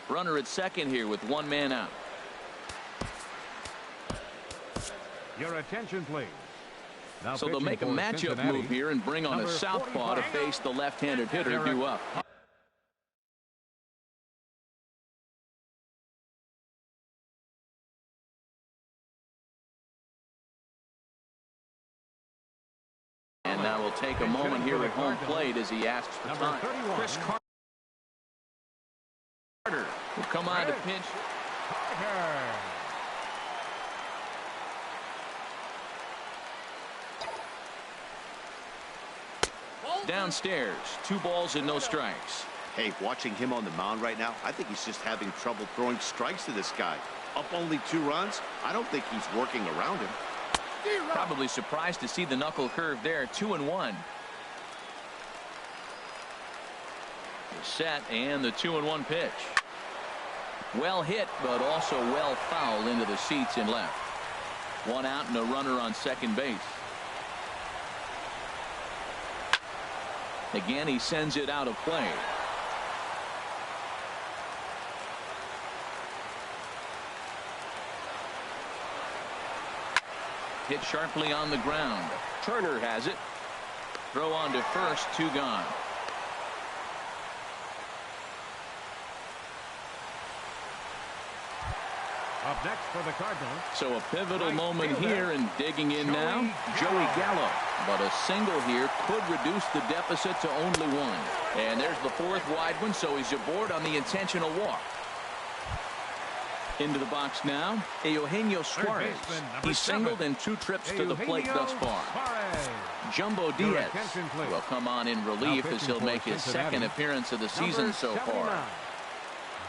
Runner at second here with 1 man out. Your attention, please. Now so they'll make a matchup move here and bring on a southpaw to face the left-handed hitter due up. And now we'll take a moment here at home plate as he asks for time. Chris Carter will come on to pinch. Downstairs, 2 balls and no strikes. Hey, watching him on the mound right now, I think he's just having trouble throwing strikes to this guy. Up only 2 runs. I don't think he's working around him. Probably surprised to see the knuckle curve there. 2-1. The set and the 2-1 pitch. Well hit, but also well fouled into the seats and left. 1 out and a runner on second base. Again, he sends it out of play. Hit sharply on the ground. Turner has it. Throw on to first, 2 gone. Up next for the Cardinals. So a pivotal moment here, and digging in now, Joey Gallo. But a single here could reduce the deficit to only 1. And there's the 4th wide one, so he's aboard on the intentional walk. Into the box now, Eugenio Suarez. He's singled in 2 trips to the plate thus far. Jumbo Diaz will come on in relief as he'll make his 2nd appearance of the season so far.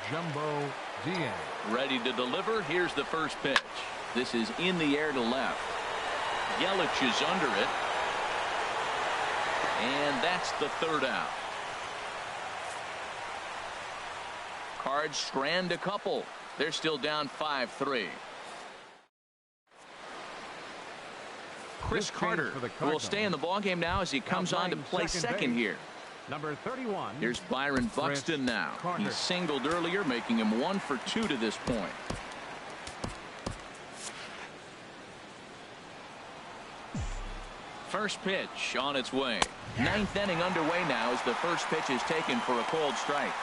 Jumbo Diaz. Ready to deliver. Here's the first pitch. This is in the air to left. Yelich is under it. And that's the 3rd out. Cards strand a couple. They're still down 5-3. Chris Carter will stay in the ballgame now as he comes on to play second here. Number 31. Here's Byron Buxton now. He singled earlier, making him 1 for 2 to this point. First pitch on its way. 9th inning underway now as the first pitch is taken for a cold strike.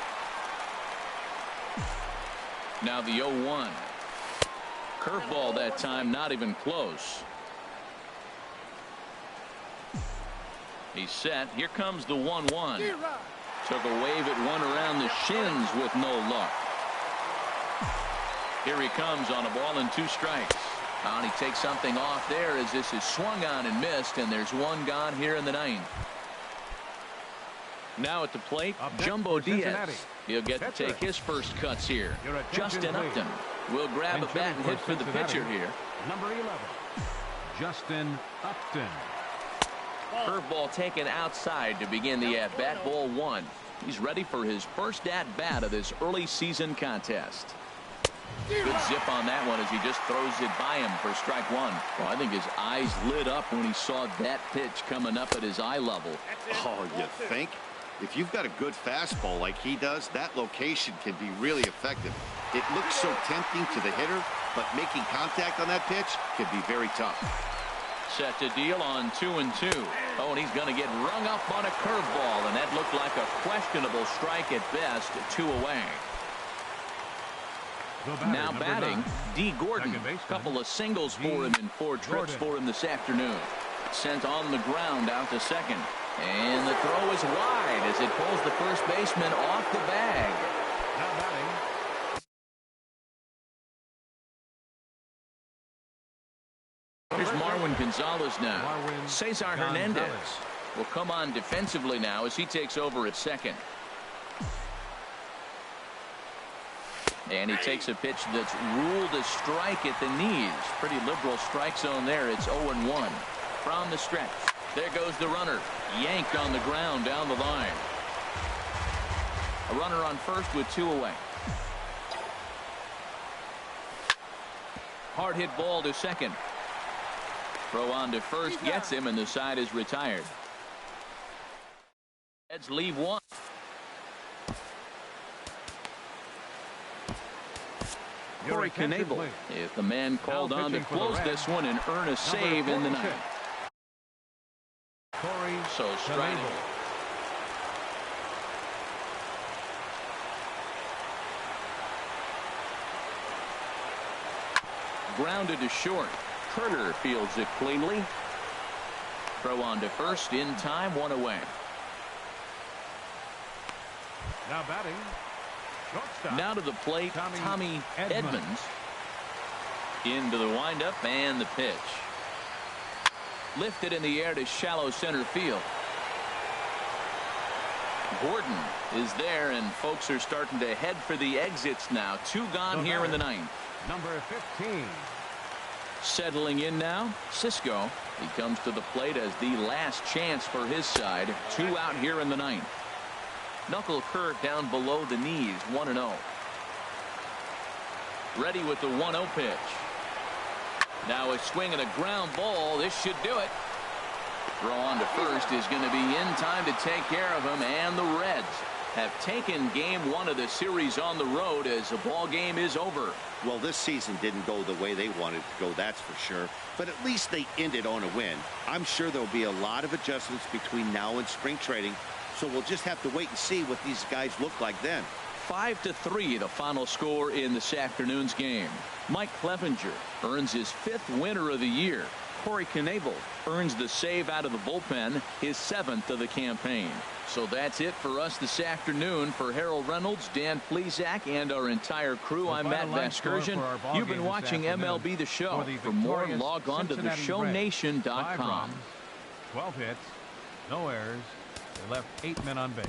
Now the 0-1. Curveball that time, not even close. He's set. Here comes the 1-1. Took a wave at one around the shins with no luck. Here he comes on a ball and 2 strikes. And he takes something off there as this is swung on and missed, and there's 1 gone here in the 9th. Now at the plate, Jumbo Diaz. He'll get to take his first cuts here. Justin Upton will grab a bat and hit for the pitcher here. Number 11, Justin Upton. Curveball taken outside to begin the at-bat. Ball 1. He's ready for his first at-bat of this early season contest. Good zip on that one as he just throws it by him for strike 1. Well, I think his eyes lit up when he saw that pitch coming up at his eye level. Oh, you think? If you've got a good fastball like he does, that location can be really effective. It looks so tempting to the hitter, but making contact on that pitch can be very tough. Set to deal on 2-2. Oh, and he's going to get rung up on a curveball, and that looked like a questionable strike at best. 2 away. Now batting, D. Gordon. Couple of singles for him in 4 trips for him this afternoon. Sent on the ground out to second. And the throw is wide as it pulls the first baseman off the bag. Now batting. Here's Marwin Gonzalez now. Cesar Hernandez will come on defensively now as he takes over at second. And he takes a pitch that's ruled a strike at the knees. Pretty liberal strike zone there. It's 0-1 from the stretch. There goes the runner. Yanked on the ground down the line. A runner on first with 2 away. Hard hit ball to second. Throw on to first gets him, and the side is retired. Reds leave 1. Corey Knebel is the man called on to close this one and earn a save in the ninth. So striking. Grounded to short. Turner fields it cleanly. Throw on to first in time. 1 away. Now batting. Shortstop. Now to the plate, Tommy Edmonds. Into the windup and the pitch. Lifted in the air to shallow center field. Gordon is there, and folks are starting to head for the exits now. 2 gone here in the ninth. Number 15. Settling in now, Cisco. He comes to the plate as the last chance for his side. 2 out here in the ninth. Knuckle curve down below the knees. 1-0. Ready with the 1-0 pitch. Now a swing and a ground ball. This should do it. Throw on to first is going to be in time to take care of him, and the Reds have taken game 1 of the series on the road as the ball game is over. Well, this season didn't go the way they wanted to go, that's for sure. But at least they ended on a win. I'm sure there'll be a lot of adjustments between now and spring training, so we'll just have to wait and see what these guys look like then. 5-3 the final score in this afternoon's game. Mike Clevenger earns his 5th winner of the year. Corey Knebel earns the save out of the bullpen, his 7th of the campaign. So that's it for us this afternoon. For Harold Reynolds, Dan Plesac, and our entire crew, I'm Matt Vasgersian. You've been watching MLB The Show. For more, log on to theshownation.com. 12 hits, no errors. They left 8 men on base.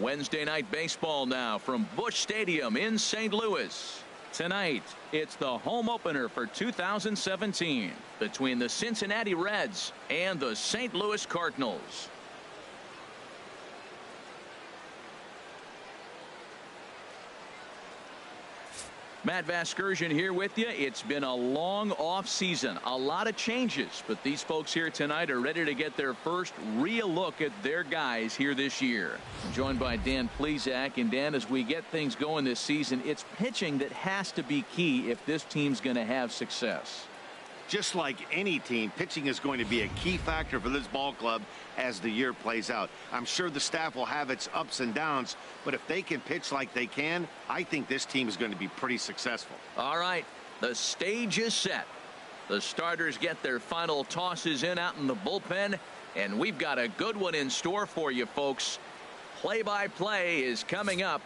Wednesday night baseball now from Busch Stadium in St. Louis. Tonight, it's the home opener for 2017 between the Cincinnati Reds and the St. Louis Cardinals. Matt Vasgersian here with you. It's been a long off season, a lot of changes, but these folks here tonight are ready to get their first real look at their guys here this year. I'm joined by Dan Plesac. And Dan, as we get things going this season, it's pitching that has to be key if this team's going to have success. Just like any team, pitching is going to be a key factor for this ball club as the year plays out. I'm sure the staff will have its ups and downs, but if they can pitch like they can, I think this team is going to be pretty successful. All right, the stage is set. The starters get their final tosses in out in the bullpen, and we've got a good one in store for you folks. Play-by-play is coming up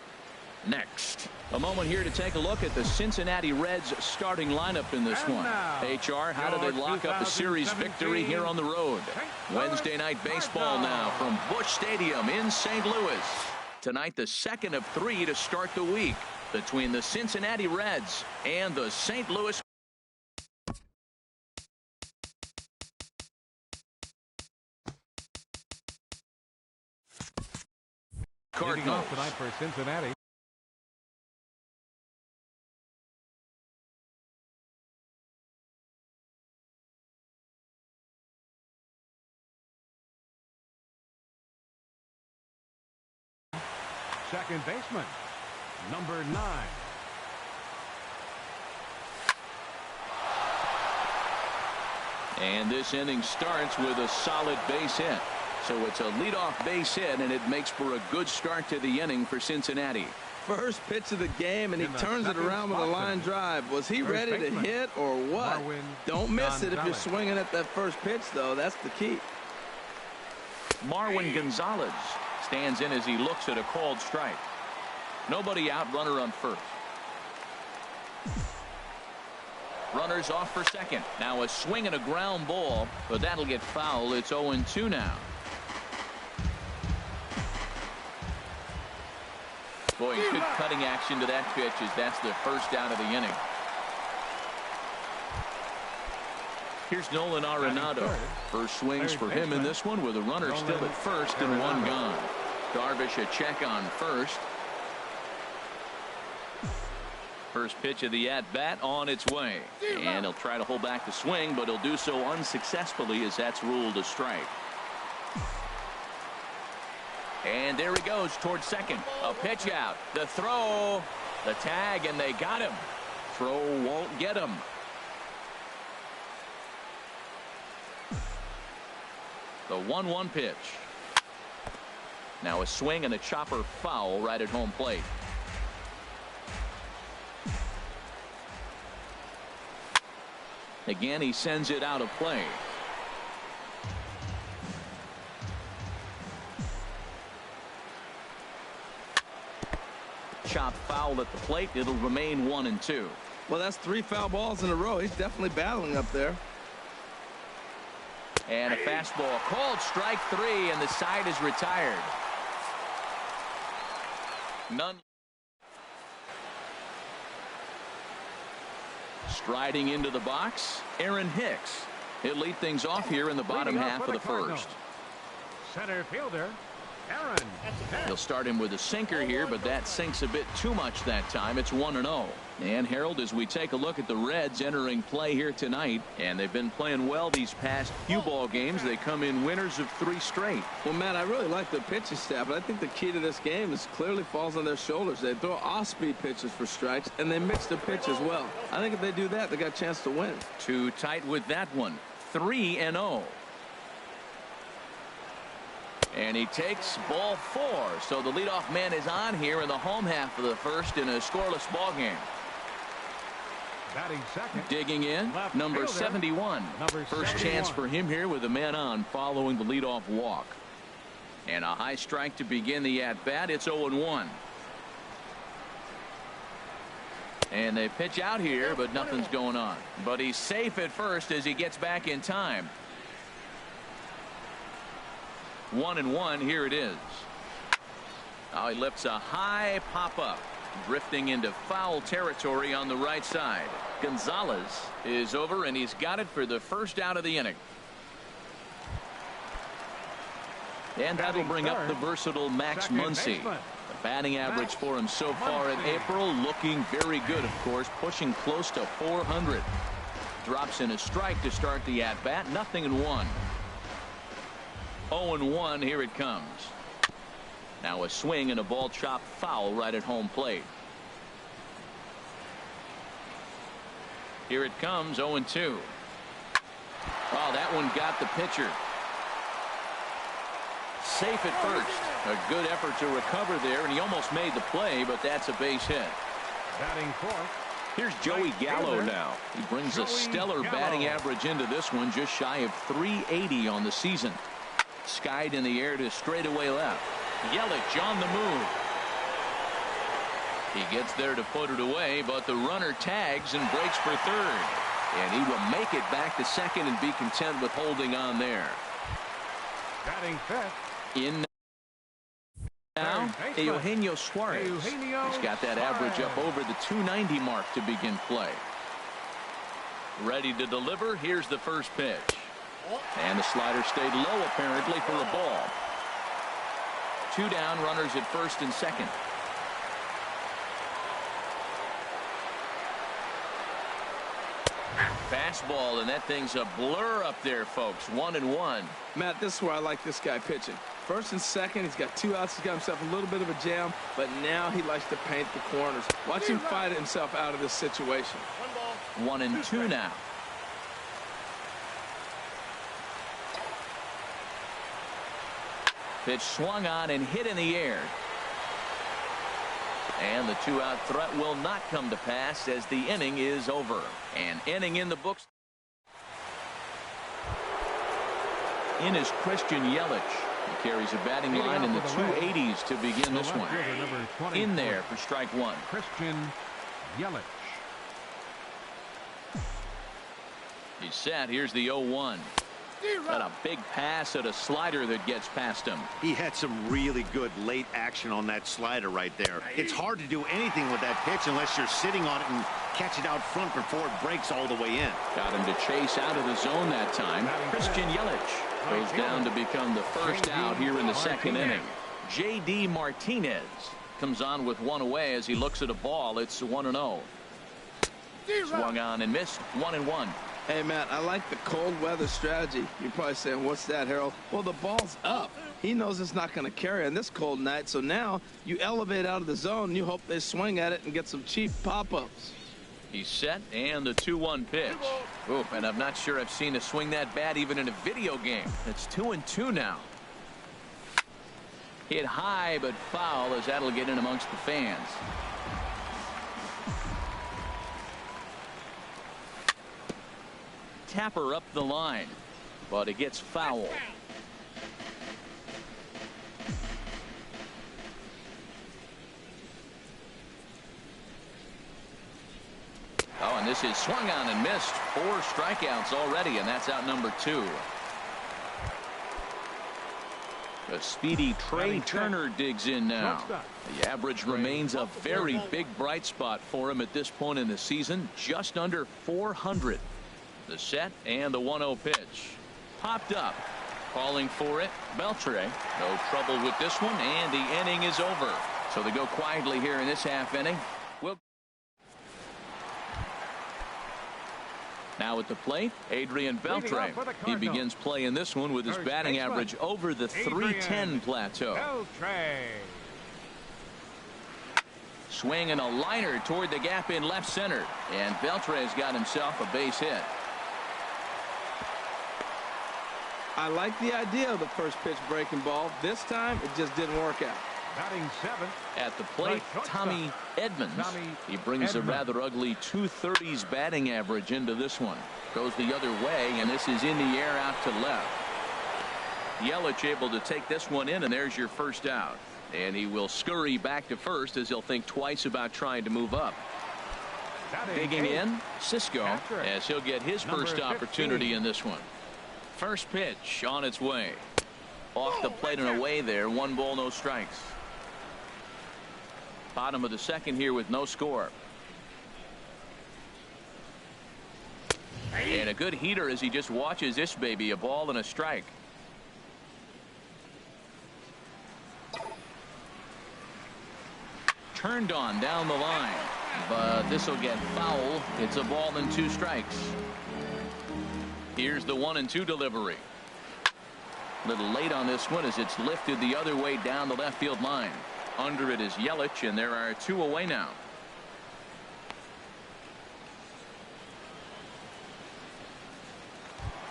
next. A moment here to take a look at the Cincinnati Reds starting lineup in this one. HR, how do they lock up a series victory here on the road? Wednesday night baseball now from Busch Stadium in St. Louis. Tonight, the second of 3 to start the week between the Cincinnati Reds and the St. Louis Cardinals. Tonight for Cincinnati. Second baseman, number 9. And this inning starts with a solid base hit. So it's a leadoff base hit, and it makes for a good start to the inning for Cincinnati. First pitch of the game, and he turns it around with a line drive. Was he ready to hit or what? Don't miss it if you're swinging at that first pitch, though. That's the key. Marwin Gonzalez stands in as he looks at a called strike. Nobody out, runner on first. Runners off for second. Now a swing and a ground ball, but that'll get foul. It's 0-2 now. Boy, good cutting action to that pitch as that's the first out of the inning. Here's Nolan Arenado. First swings for him in this one with a runner still at first and one gone. Darvish a check on first. First pitch of the at-bat on its way. And he'll try to hold back the swing, but he'll do so unsuccessfully as that's ruled a strike. And there he goes towards second. A pitch out. The throw. The tag, and they got him. Throw won't get him. The 1-1 pitch. Now a swing and a chopper foul right at home plate. Again, he sends it out of play. Chop foul at the plate. It'll remain 1-2. Well, that's 3 foul balls in a row. He's definitely battling up there. And a fastball called strike 3, and the side is retired. None. Striding into the box, Aaron Hicks. He'll lead things off here in the bottom half of the first. Center fielder, Aaron. He'll start him with a sinker here, but that sinks a bit too much that time. It's 1-0. And Harold, as we take a look at the Reds entering play here tonight, and they've been playing well these past few ball games. They come in winners of 3 straight. Well, Matt, I really like the pitching staff, but I think the key to this game is clearly falls on their shoulders. They throw off-speed pitches for strikes, and they mix the pitch as well. I think if they do that, they got a chance to win. Too tight with that one. 3-0. And he takes ball 4. So the leadoff man is on here in the home half of the first in a scoreless ball game. Batting second. Digging in, number 71. First chance for him here with a man on following the leadoff walk. And a high strike to begin the at-bat. It's 0-1. And they pitch out here, but nothing's going on. But he's safe at first as he gets back in time. 1-1. Here it is. Oh, he lifts a high pop-up, drifting into foul territory on the right side. Gonzalez is over, and he's got it for the first out of the inning. And that'll bring up the versatile Max Muncy. The batting average for him so far in April looking very good, of course, pushing close to 400. Drops in a strike to start the at-bat. 0-1. 0-1. Here it comes. Now a swing and a ball chopped foul right at home plate. Here it comes. 0-2. Oh, that one got the pitcher. Safe at first. A good effort to recover there, and he almost made the play, but that's a base hit. Batting fourth. Here's Joey Gallo now. He brings a stellar batting average into this one, just shy of 380 on the season. Skied in the air to straightaway left. Yelich on the move. He gets there to put it away, but the runner tags and breaks for third. And he will make it back to second and be content with holding on there. Batting fifth. In now, Eugenio Suarez. He's got that average up over the 290 mark to begin play. Ready to deliver. Here's the first pitch. And the slider stayed low apparently for a ball. 2 down, runners at first and second. Fastball, and that thing's a blur up there, folks. 1-1. Matt, this is where I like this guy pitching. First and second, he's got 2 outs. He's got himself a little bit of a jam, but now he likes to paint the corners. Watch him fight himself out of this situation. 1-2 now. Pitch swung on and hit in the air. And the 2-out threat will not come to pass as the inning is over. An inning in the books. In is Christian Yelich. He carries a batting line in the 280s to begin this one. In there for strike one. Christian Yelich. He's set. Here's the 0-1. And a big pass at a slider that gets past him. He had some really good late action on that slider right there. It's hard to do anything with that pitch unless you're sitting on it and catch it out front before it breaks all the way in. Got him to chase out of the zone that time. Christian Yelich goes down to become the first out here in the second inning. J.D. Martinez comes on with one away as he looks at a ball. It's 1-0. Swung on and missed. 1-1. Hey, Matt, I like the cold weather strategy. You're probably saying, what's that, Harold? Well, the ball's up. He knows it's not going to carry on this cold night, so now you elevate out of the zone, and you hope they swing at it and get some cheap pop-ups. He's set, and the 2-1 pitch. Oop, and I'm not sure I've seen a swing that bad even in a video game. It's 2-2 now. Hit high, but foul as that'll get in amongst the fans. Tapper up the line, but it gets foul. Oh, and this is swung on and missed. 4 strikeouts already, and that's out number 2. A speedy Trey Turner digs in now. The average remains a very big bright spot for him at this point in the season, just under 400. The set and the 1-0 pitch. Popped up. Calling for it. Beltre. No trouble with this one, and the inning is over. So they go quietly here in this half inning. Now at the plate, Adrian Beltre. He begins play in this one with his batting average over the 310 plateau. Swing and a liner toward the gap in left center. And Beltre has got himself a base hit. I like the idea of the first pitch breaking ball. This time, it just didn't work out. Batting 7. At the plate, Tommy Edmonds. He brings a rather ugly 230s batting average into this one. Goes the other way, and this is in the air out to left. Yelich able to take this one in, and there's your first out. And he will scurry back to first as he'll think twice about trying to move up. Digging in, Cisco, as he'll get his first opportunity in this one. First pitch on its way. Off the plate and away there. 1 ball, no strikes. Bottom of the second here with no score. And a good heater as he just watches this baby, a ball and a strike. Turned on down the line, but this will get foul. It's a ball and 2 strikes. Here's the 1-2 delivery. A little late on this one as it's lifted the other way down the left field line. Under it is Yelich, and there are 2 away now.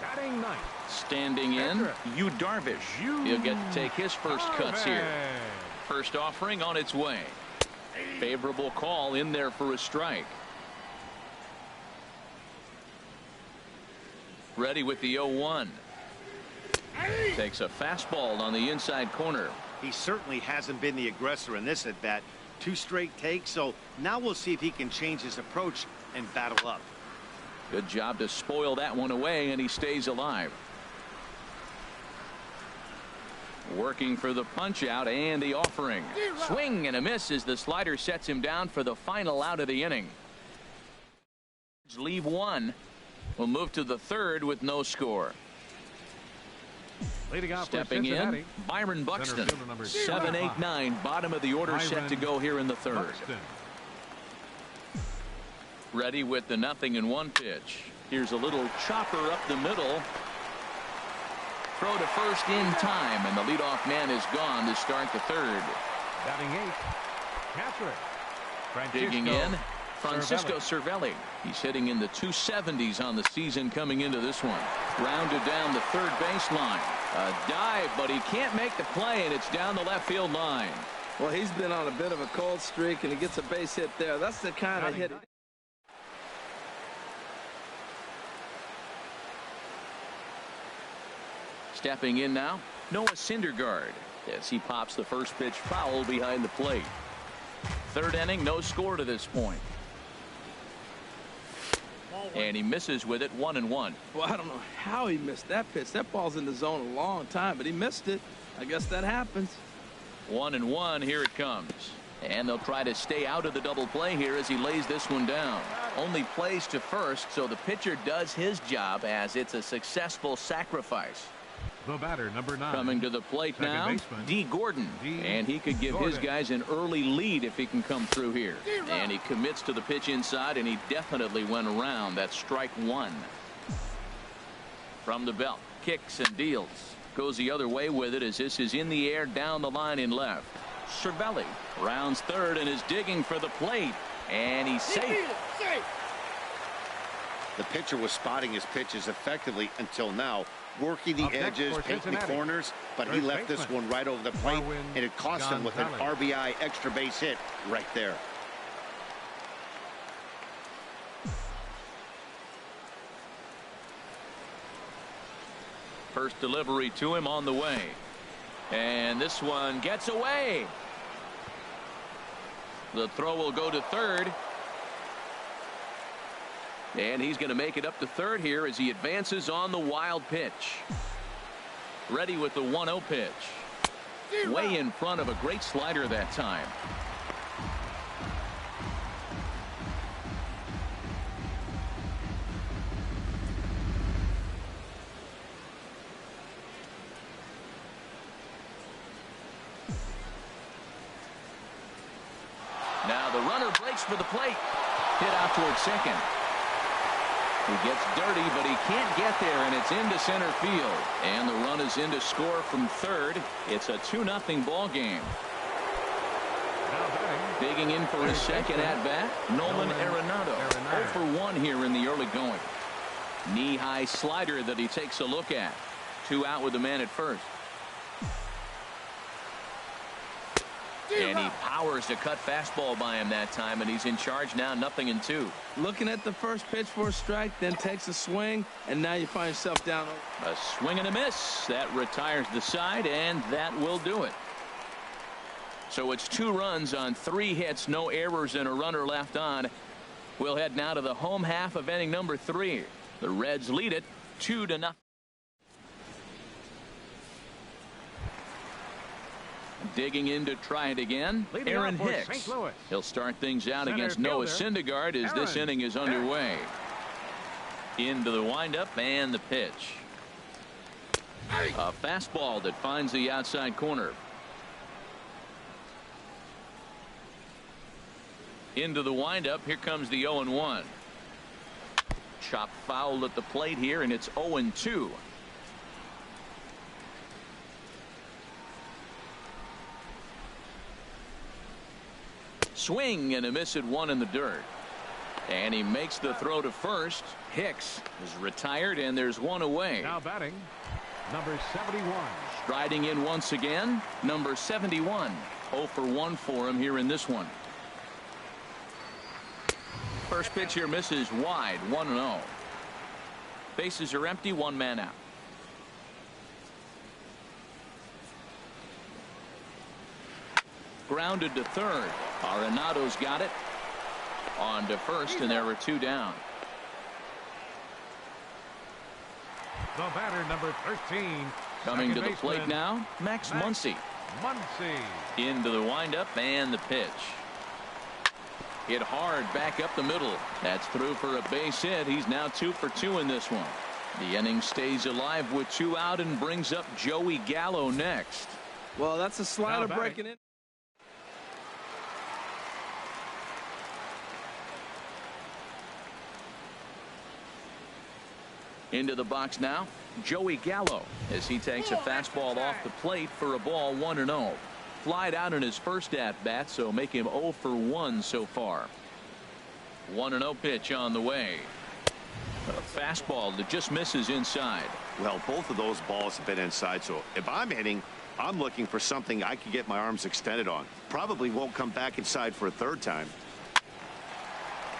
Batting ninth. Standing in, Yu Darvish. He'll get to take his first cuts here. First offering on its way. Favorable call in there for a strike. Ready with the 0-1. Takes a fastball on the inside corner. He certainly hasn't been the aggressor in this at bat. 2 straight takes, so now we'll see if he can change his approach and battle up. Good job to spoil that one away, and he stays alive. Working for the punch out and the offering. Swing and a miss as the slider sets him down for the final out of the inning. Leave 1. We'll move to the 3rd with no score. Leading off Stepping in, Byron Buxton. 7, 8, 9. Bottom of the order set to go here in the 3rd. Ready with the 0-1 pitch. Here's a little chopper up the middle. Throw to first in time, and the leadoff man is gone to start the 3rd. Batting 8th, catcher. Digging in, Francisco Cervelli. He's hitting in the 270s on the season coming into this one. Rounded down the 3rd baseline. A dive, but he can't make the play, and it's down the left field line. Well, he's been on a bit of a cold streak, and he gets a base hit there. That's the kind of hit. Stepping in now, Noah Syndergaard as he pops the first pitch foul behind the plate. 3rd inning, no score to this point. And he misses with it, 1-1. Well, I don't know how he missed that pitch. That ball's in the zone a long time, but he missed it. I guess that happens. 1-1, here it comes. And they'll try to stay out of the double play here as he lays this one down. Only plays to first, so the pitcher does his job as it's a successful sacrifice. The batter, number 9. Coming to the plate now, D. Gordon. And he could give his guys an early lead if he can come through here. And he commits to the pitch inside, and he definitely went around. That's strike 1. From the belt, kicks and deals. Goes the other way with it as this is in the air down the line in left. Cervelli rounds 3rd and is digging for the plate. And he's safe. The pitcher was spotting his pitches effectively until now, working the edges, painting the corners, but he left this one right over the plate, and it cost him with an RBI extra base hit right there. First delivery to him on the way. And this one gets away. The throw will go to 3rd. And he's going to make it up to 3rd here as he advances on the wild pitch. Ready with the 1-0 pitch. Way in front of a great slider that time. Now the runner breaks for the plate. Hit out towards second. He gets dirty, but he can't get there, and it's into center field. And the run is in to score from 3rd. It's a 2-0 ball game. Digging in for his second at-bat, Nolan Arenado. 0 for 1 here in the early going. Knee-high slider that he takes a look at. 2 out with the man at first. And he powers the cut fastball by him that time, and he's in charge now, 0-2. Looking at the first pitch for a strike, then takes a swing, and now you find yourself down. A swing and a miss. That retires the side, and that will do it. So it's 2 runs on 3 hits, no errors, and a runner left on. We'll head now to the home half of inning number 3. The Reds lead it 2-0. Digging in to try it again, Aaron Hicks. He'll start things out against Noah Syndergaard as this inning is underway. Into the windup and the pitch. A fastball that finds the outside corner. Into the windup. Here comes the 0-1. Chop foul at the plate here, and it's 0-2. Swing and a miss at one in the dirt. And he makes the throw to first. Hicks is retired, and there's one away. Now batting, number 71. Striding in once again, number 71. 0 for 1 for him here in this one. First pitch here misses wide, 1-0. Bases are empty, one man out. Grounded to third. Arenado's got it. On to first, and there were two down. The batter, number 13. Coming to the plate now, Max Muncy. Into the windup and the pitch. Hit hard back up the middle. That's through for a base hit. He's now 2 for 2 in this one. The inning stays alive with 2 out and brings up Joey Gallo next. Well, that's a slider breaking in. Into the box now, Joey Gallo, as he takes a fastball off the plate for a ball, 1-0. Flied out in his first at-bat, so make him 0 for 1 so far. 1-0 pitch on the way. A fastball that just misses inside. Well, both of those balls have been inside, so if I'm hitting, I'm looking for something I can get my arms extended on. Probably won't come back inside for a third time.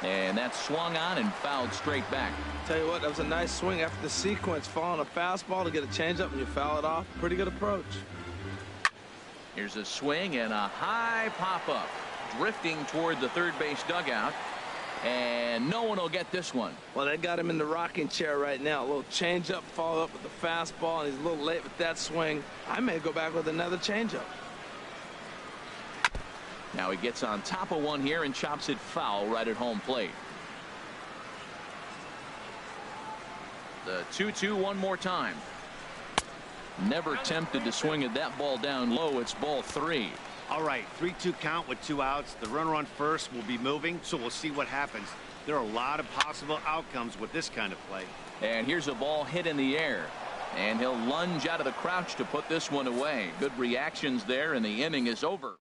And that's swung on and fouled straight back. Tell you what, that was a nice swing after the sequence. Following a fastball to get a changeup and you foul it off. Pretty good approach. Here's a swing and a high pop-up. Drifting toward the third base dugout. And no one will get this one. Well, they got him in the rocking chair right now. A little changeup, followed up with the fastball, and he's a little late with that swing. I may go back with another changeup. Now he gets on top of one here and chops it foul right at home plate. The 2-2 one more time. Never tempted to swing at that ball down low. It's ball 3. All right, 3-2 count with 2 outs. The runner on first will be moving, so we'll see what happens. There are a lot of possible outcomes with this kind of play. And here's a ball hit in the air. And he'll lunge out of the crouch to put this one away. Good reactions there, and the inning is over.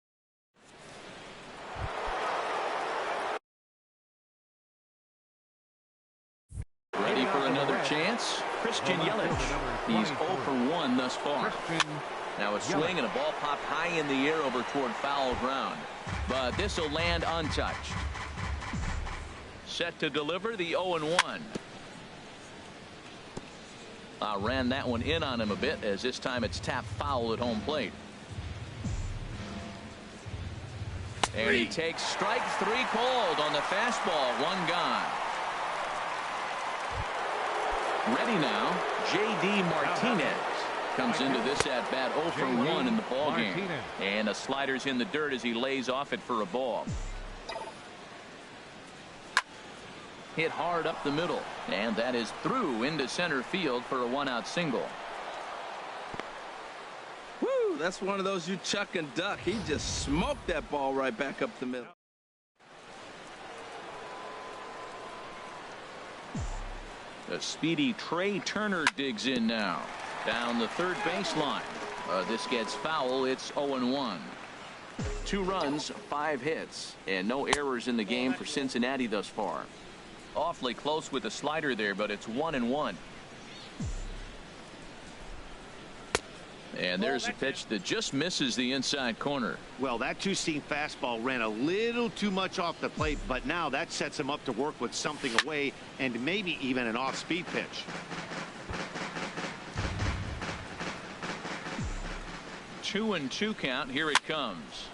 Ready for another chance? Christian Yelich. He's 0 for 1 thus far. Now a swing and a ball popped high in the air over toward foul ground. But this will land untouched. Set to deliver the 0-1. Ran that one in on him a bit, as this time it's tapped foul at home plate. And he takes strike 3 cold on the fastball. 1 gone. Ready now, J.D. Martinez comes into this at bat 0 for 1 in the ballgame. And a slider's in the dirt as he lays off it for a ball. Hit hard up the middle, and that is through into center field for a 1-out single. Woo, that's one of those you chuck and duck. He just smoked that ball right back up the middle. The speedy Trey Turner digs in now. Down the third baseline. This gets foul. It's 0-1. 2 runs, 5 hits, and no errors in the game for Cincinnati thus far. Awfully close with the slider there, but it's 1-1. And there's a pitch that just misses the inside corner. Well, that 2-seam fastball ran a little too much off the plate, but now that sets him up to work with something away and maybe even an off-speed pitch. 2-2 count. Here it comes.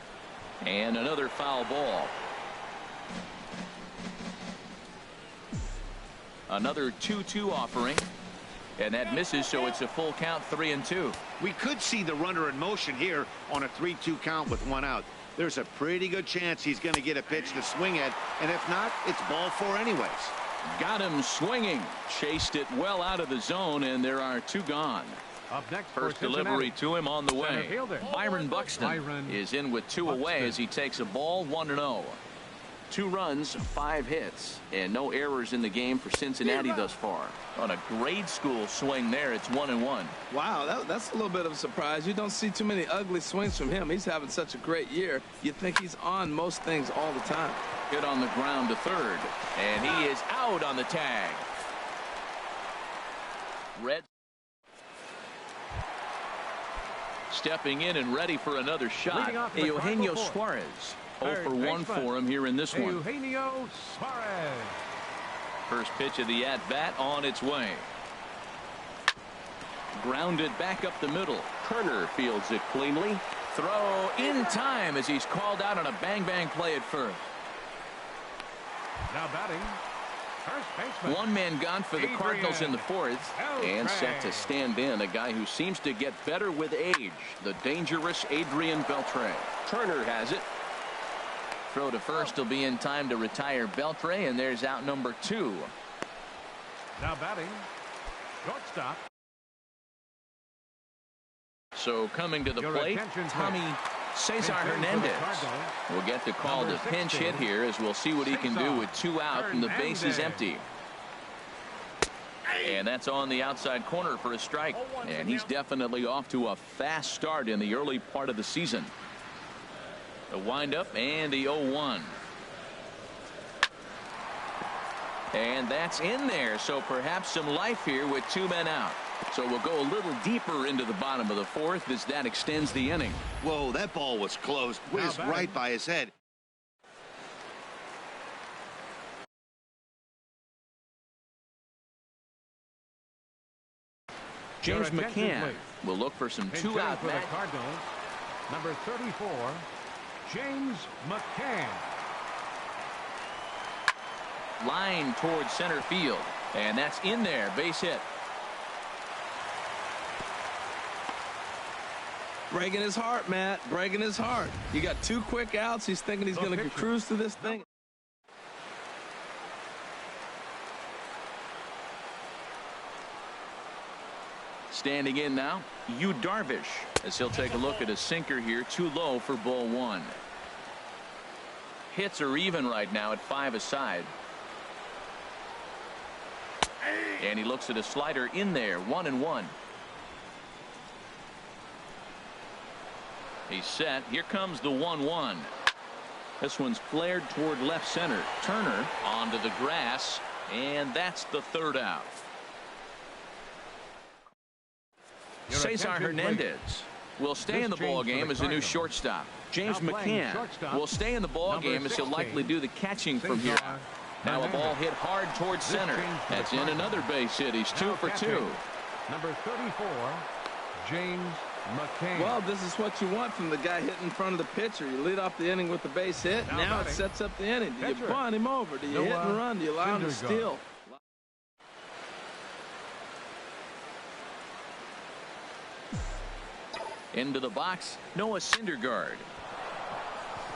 And another foul ball. Another 2-2 offering. And that misses, so it's a full count, 3-2. We could see the runner in motion here on a 3-2 count with 1 out. There's a pretty good chance he's going to get a pitch to swing at, and if not, it's ball 4 anyways. Got him swinging. Chased it well out of the zone, and there are 2 gone. Up next, first delivery to him on the way. Byron Buxton is in with 2 away as he takes a ball, 1-0. 2 runs, 5 hits, and no errors in the game for Cincinnati thus far. On a grade school swing there, it's 1-1. Wow, that's a little bit of a surprise. You don't see too many ugly swings from him. He's having such a great year. You think he's on most things all the time. Hit on the ground to third, and he is out on the tag. Red stepping in and ready for another shot. Eugenio Suarez. 0 for 1 for him here in this one. Eugenio Suarez. First pitch of the at-bat on its way. Grounded back up the middle. Turner fields it cleanly. Throw in time as he's called out on a bang-bang play at first. Now batting, first baseman. 1 man gone for the Cardinals in the 4th. And set to stand in a guy who seems to get better with age. The dangerous Adrian Beltre. Turner has it. Throw to first will be in time to retire Beltre, and there's out number 2. Now batting, shortstop. So coming to the plate, Tommy Cesar Hernandez will get the call to pinch hit here, as we'll see what he can do with 2 out and the bases empty. And that's on the outside corner for a strike. And he's definitely off to a fast start in the early part of the season. The windup and the 0-1. And that's in there, so perhaps some life here with 2 men out. So we'll go a little deeper into the bottom of the 4th as that extends the inning. Whoa, that ball was close. Whizzed right by his head. James McCann will look for some 2-out for the Cardinals. Number 34, James McCann. Line towards center field, and that's in there, base hit. Breaking his heart, Matt. Breaking his heart. You got 2 quick outs. He's thinking he's going to cruise through this thing. Standing in now, Yu Darvish, as he'll take a look at a sinker here, too low for ball 1. Hits are even right now at 5 aside. And he looks at a slider in there, 1-1. He's set. Here comes the 1-1. This one's flared toward left center. Turner onto the grass, and that's the 3rd out. Cesar Hernandez will stay in the ball game as a new shortstop. James McCann will stay in the ball game as he'll likely do the catching from here on. Now a ball hit hard towards center. That's in another base hit. He's 2 for 2. Number 34, James McCann. Well, this is what you want from the guy hitting in front of the pitcher. You lead off the inning with the base hit. Now it sets up the inning. Do you bunt him over? Do you hit and run? Do you allow him to steal? Into the box, Noah Syndergaard.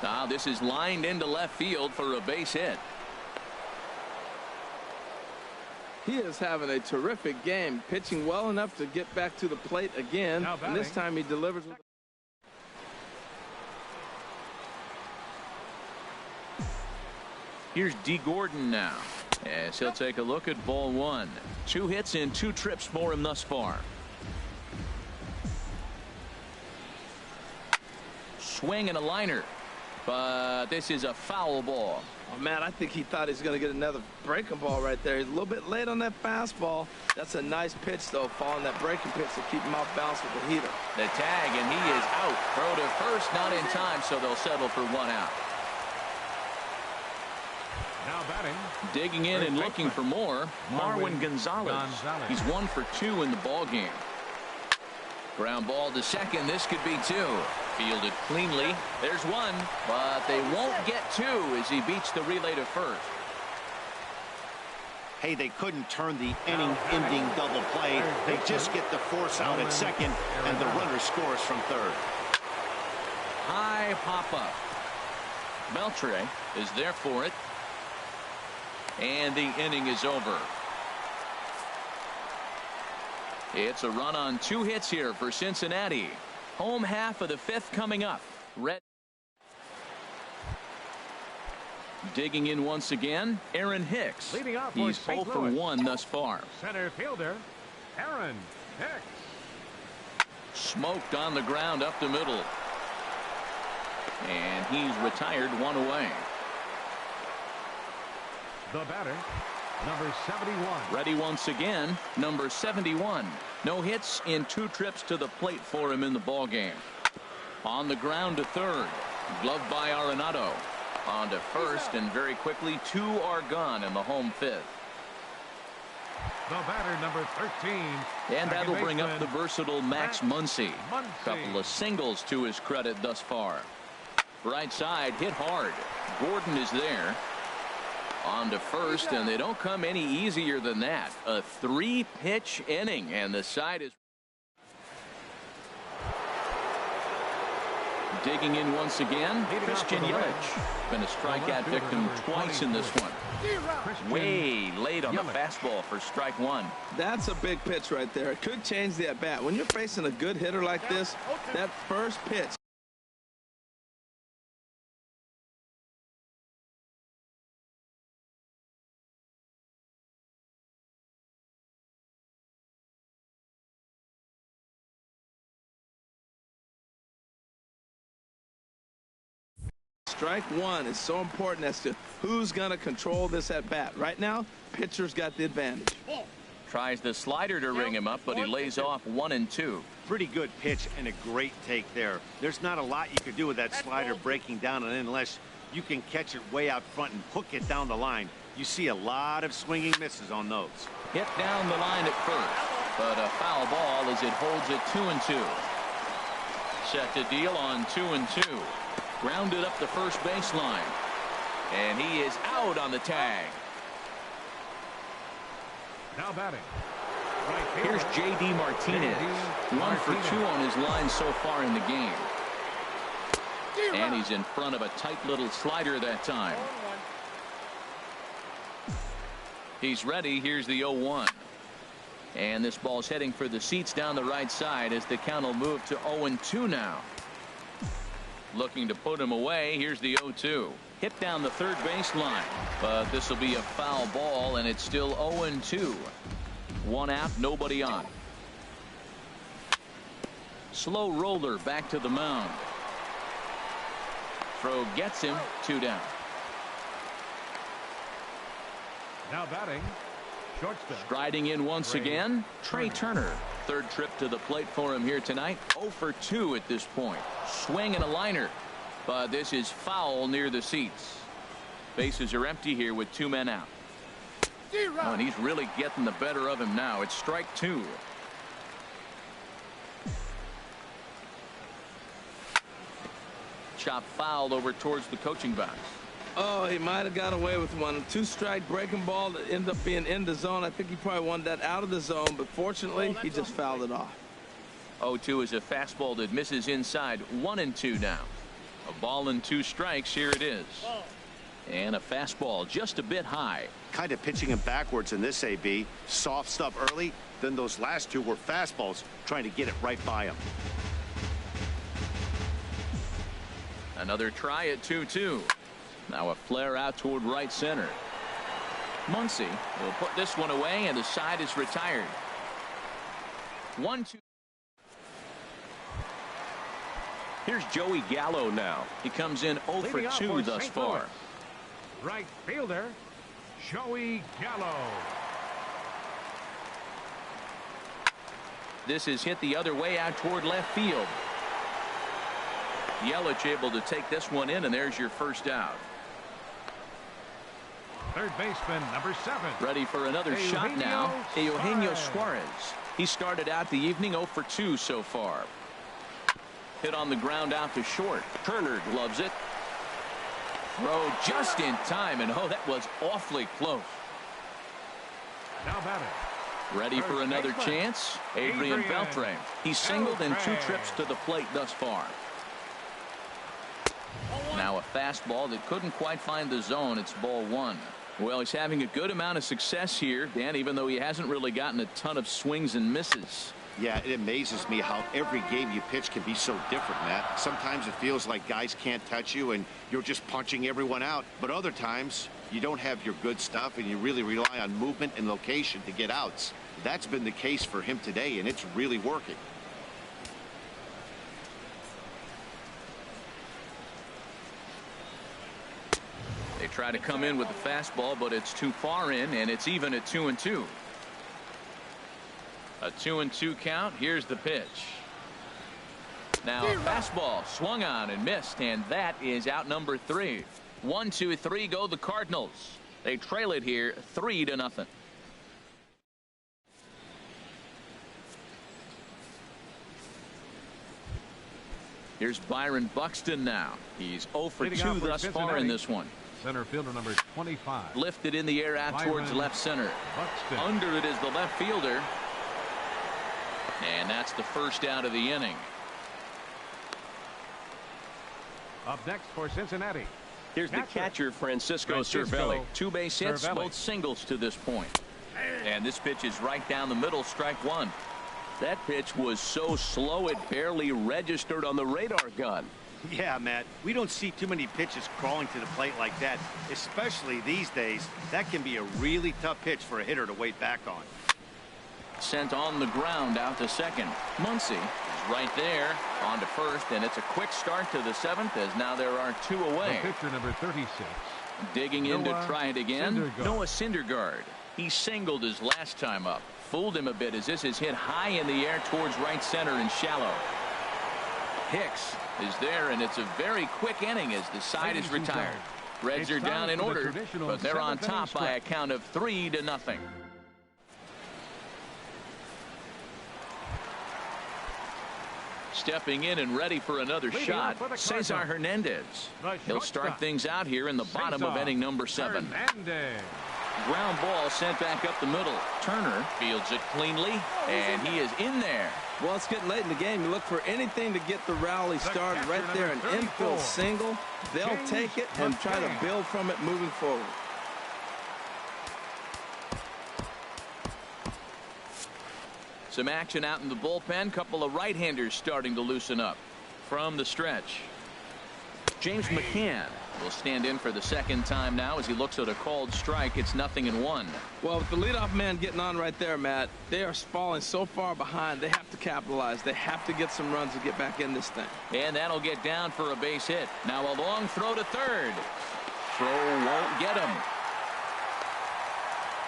Now this is lined into left field for a base hit. He is having a terrific game, pitching well enough to get back to the plate again, and this time he delivers with. Here's D. Gordon now, as he'll take a look at ball 1. 2 hits in 2 trips for him thus far. Swing and a liner, but this is a foul ball. Oh, man, I think he thought he was going to get another breaking ball right there. He's a little bit late on that fastball. That's a nice pitch, though, following that breaking pitch to keep him off balance with the heater. The tag, and he is out. Throw to first, not in time, so they'll settle for 1 out. Now batting. Digging in and looking for more, Marwin Gonzalez. He's 1 for 2 in the ball game. Ground ball to second. This could be 2. Fielded cleanly. There's 1, but they won't get 2 as he beats the relay to first. Hey, they couldn't turn the inning-ending double play. They just get the force out at second, and the runner scores from third. High pop-up. Beltre is there for it. And the inning is over. It's a run on 2 hits here for Cincinnati. Home half of the 5th coming up. Red. Digging in once again, Aaron Hicks. Leading off He's 0 for 1 thus far. Center fielder, Aaron Hicks. Smoked on the ground up the middle. And he's retired 1 away. The batter, number 71. Ready once again, number 71. No hits in 2 trips to the plate for him in the ballgame. On the ground to third. Gloved by Arenado. On to first, and very quickly 2 are gone in the home 5th. The batter, number 13. And that'll bring up the versatile Max Muncy. Muncy. Couple of singles to his credit thus far. Right side hit hard. Gordon is there. On to first, and they don't come any easier than that. A 3-pitch inning, and the side is digging in once again. Christian Yelich been a strikeout victim twice in this one. Way late on the fastball for strike 1. That's a big pitch right there. It could change the at-bat. When you're facing a good hitter like this, that first pitch. Strike 1 is so important as to who's going to control this at bat. Right now, pitcher's got the advantage. Tries the slider to ring him up, but he lays off 1 and 2. Pretty good pitch and a great take there. There's not a lot you could do with that slider breaking down, and unless you can catch it way out front and hook it down the line, you see a lot of swinging misses on those. Hit down the line at first, but a foul ball as it holds it 2 and 2. Set to deal on 2 and 2. Grounded up the first baseline, and he is out on the tag. Now batting. Here's J.D. Martinez. 1 for 2 on his line so far in the game. And he's in front of a tight little slider that time. He's ready. Here's the 0-1. And this ball's heading for the seats down the right side as the count will move to 0-2 now. Looking to put him away. Here's the 0-2. Hit down the third baseline, but this will be a foul ball, and it's still 0-2. 1 out, nobody on. Slow roller back to the mound. Throw gets him. 2 down. Now batting. Shortstop. Striding in once again, Trey Turner. Third trip to the plate for him here tonight. 0 for 2 at this point. Swing and a liner, but this is foul near the seats. Bases are empty here with 2 men out. Oh, and he's really getting the better of him now. It's strike 2. Chop foul over towards the coaching box. Oh, he might have got away with one. 2-strike breaking ball that ended up being in the zone. I think he probably wanted that out of the zone, but fortunately, he just fouled it off. 0-2 is a fastball that misses inside. 1 and 2 now. A ball and 2 strikes. Here it is. And a fastball just a bit high. Kind of pitching him backwards in this AB. Soft stuff early, then those last 2 were fastballs, trying to get it right by him. Another try at 2-2. Now a flare out toward right center. Muncy will put this one away, and the side is retired. 1-2. Here's Joey Gallo now. He comes in 0 for 2 thus far. Right fielder, Joey Gallo. This is hit the other way out toward left field. Yelich able to take this one in, and there's your first out. Third baseman, number 7. Ready for another shot now. Eugenio Suarez. He started out the evening 0 for 2 so far. Hit on the ground out to short. Turner gloves it. Throw just in time, and oh, that was awfully close. Now batting. Ready for another chance. Adrian Beltre. He's singled in 2 trips to the plate thus far. Now a fastball that couldn't quite find the zone. It's ball 1. Well, he's having a good amount of success here, Dan, even though he hasn't really gotten a ton of swings and misses. Yeah, it amazes me how every game you pitch can be so different, Matt. Sometimes it feels like guys can't touch you and you're just punching everyone out. But other times you don't have your good stuff and you really rely on movement and location to get outs. That's been the case for him today, and it's really working. They try to come in with the fastball, but it's too far in, and it's even at 2-2. A 2-2 count. Here's the pitch. Now a fastball swung on and missed, and that is out number 3. 1, 2, 3 go the Cardinals. They trail it here 3-0. Here's Byron Buxton now. He's 0 for 2 thus far in this one. Center fielder number 25. Lifted in the air out towards left center. Buxton. Under it is the left fielder. And that's the first out of the inning. Up next for Cincinnati. Here's the catcher, Francisco Cervelli. 2 base hits, both singles to this point. And this pitch is right down the middle, strike 1. That pitch was so slow it barely registered on the radar gun. Yeah, Matt, we don't see too many pitches crawling to the plate like that, especially these days. That can be a really tough pitch for a hitter to wait back on. Sent on the ground out to second. Muncy is right there on to first, and it's a quick start to the 7th as now there are 2 away. The pitcher number 36. Digging in to try it again. Syndergaard. Noah Syndergaard. He singled his last time up. Fooled him a bit as this is hit high in the air towards right center and shallow. Hicks is there, and it's a very quick inning as the side is retired. Reds are down in order, but they're on top by a count of 3-0. Stepping in and ready for another shot, Cesar Hernandez. He'll start things out here in the bottom of inning number 7. Ground ball sent back up the middle. Turner fields it cleanly, and he is in there. Well, it's getting late in the game. You look for anything to get the rally started right there. An infield single. They'll take it and try to build from it moving forward. Some action out in the bullpen. Couple of right-handers starting to loosen up from the stretch. James McCann will stand in for the second time now as he looks at a called strike. It's 0-1. Well, with the leadoff man getting on right there, Matt, they are falling so far behind. They have to capitalize. They have to get some runs to get back in this thing. And that'll get down for a base hit. Now a long throw to third. Throw won't get him.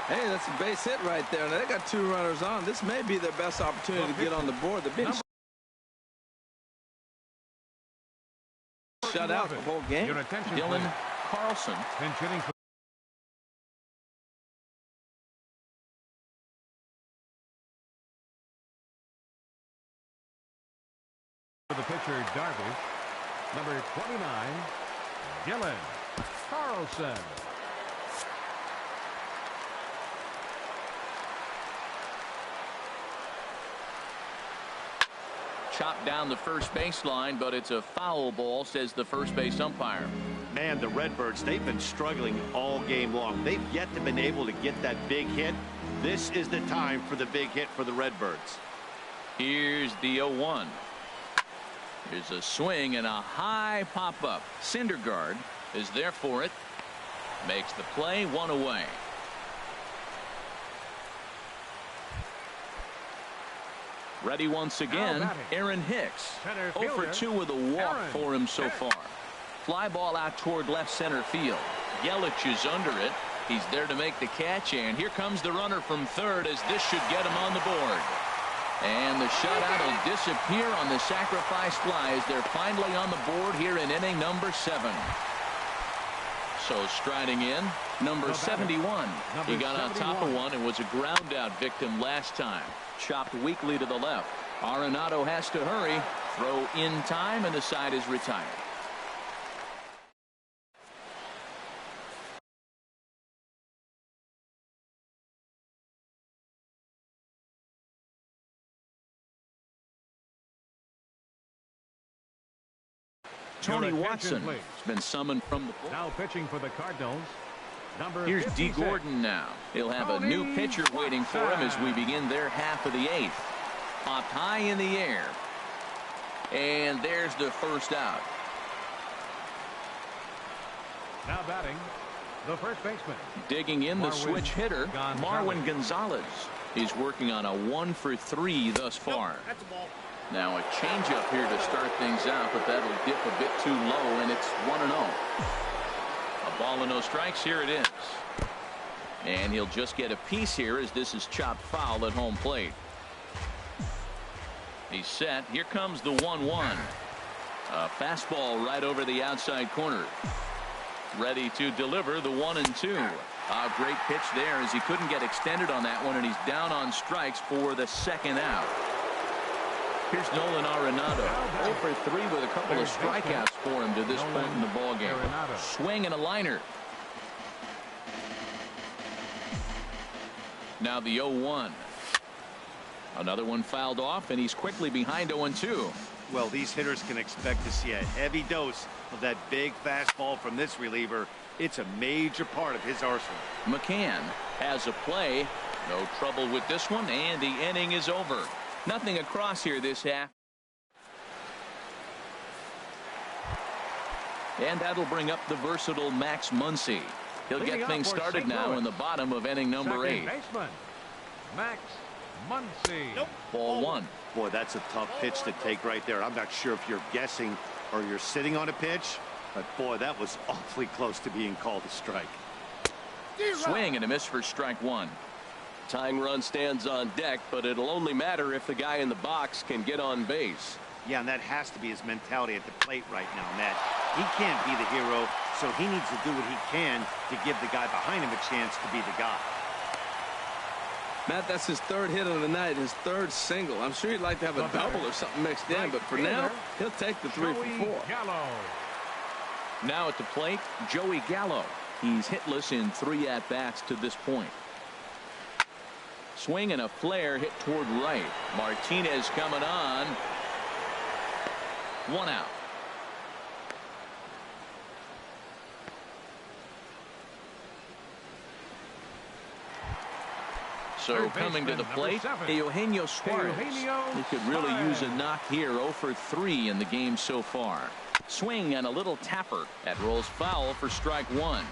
Hey, that's a base hit right there. Now they got 2 runners on. This may be their best opportunity to get on the board. They're being shut out the whole game. Dylan Carlson. For the pitcher, Darvish. Number 29, Dylan Carlson. Chopped down the first baseline, but it's a foul ball, says the first base umpire. Man, the Redbirds, they've been struggling all game long. They've yet to been able to get that big hit. This is the time for the big hit for the Redbirds. Here's the 0-1. Here's a swing and a high pop-up. Syndergaard is there for it. Makes the play, 1 away. Ready once again, Aaron Hicks. 0 for 2 with a walk for him so far. Fly ball out toward left center field. Yelich is under it. He's there to make the catch, and here comes the runner from third as this should get him on the board. And the shutout will disappear on the sacrifice fly as they're finally on the board here in inning number 7. So striding in, number 71. He got on top of one and was a ground out victim last time. Chopped weakly to the left. Arenado has to hurry. Throw in time, and the side is retired. Tony Watson has been summoned from the Now pitching for the Cardinals. Here's D. Gordon now. He'll have a new pitcher waiting for him as we begin their half of the 8th. Popped high in the air. And there's the first out. Now batting, the first baseman. Digging in the switch hitter, Marwin Gonzalez. He's working on a 1-for-3 thus far. That's a ball. Now a changeup here to start things out, but that'll dip a bit too low, and it's 1-0. A ball and no strikes. Here it is. And he'll just get a piece here as this is chopped foul at home plate. He's set. Here comes the 1-1. A fastball right over the outside corner. Ready to deliver the 1-2. A great pitch there as he couldn't get extended on that one, and he's down on strikes for the second out. Here's Nolan Arenado. 0-for-3 with a couple of strikeouts for him to this point in the ballgame. Swing and a liner. Now the 0-1. Another one fouled off, and he's quickly behind 0-2. Well, these hitters can expect to see a heavy dose of that big fastball from this reliever. It's a major part of his arsenal. McCann has a play. No trouble with this one, and the inning is over. Nothing across here this half. And that'll bring up the versatile Max Muncy. He'll get things started now in the bottom of inning number 8. Baseman, Max Muncy. Nope. Ball 1. Boy, that's a tough pitch to take right there. I'm not sure if you're guessing or you're sitting on a pitch, but boy, that was awfully close to being called a strike. Swing and a miss for strike 1. Tying run stands on deck, but it'll only matter if the guy in the box can get on base. Yeah, and that has to be his mentality at the plate right now, Matt. He can't be the hero, so he needs to do what he can to give the guy behind him a chance to be the guy. Matt, that's his 3rd hit of the night, his 3rd single. I'm sure he'd like to have a double or something mixed in, but for now, he'll take the 3 for 4. Now at the plate, Joey Gallo. He's hitless in 3 at-bats to this point. Swing and a flare hit toward right. Martinez coming on. 1 out. So coming to the plate, Eugenio Suarez. He could really use a knock here. 0-for-3 in the game so far. Swing and a little tapper. That rolls foul for strike 1.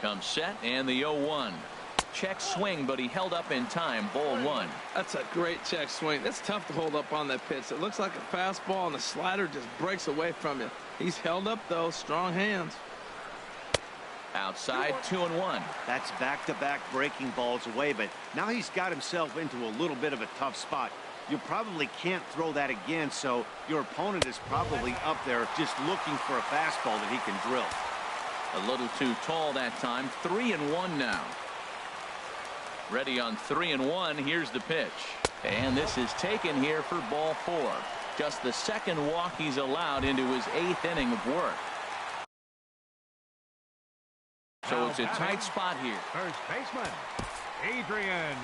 Comes set and the 0-1. Check swing, but he held up in time. Ball 1. That's a great check swing. It's tough to hold up on that pitch. It looks like a fastball, and the slider just breaks away from you. He's held up, though. Strong hands. Outside, 2-1. That's back-to-back breaking balls away, but now he's got himself into a little bit of a tough spot. You probably can't throw that again, so your opponent is probably up there just looking for a fastball that he can drill. A little too tall that time. 3-1 now. Ready on 3-1. Here's the pitch. And this is taken here for ball 4. Just the 2nd walk he's allowed into his 8th inning of work. So it's a tight spot here. First baseman, Adrian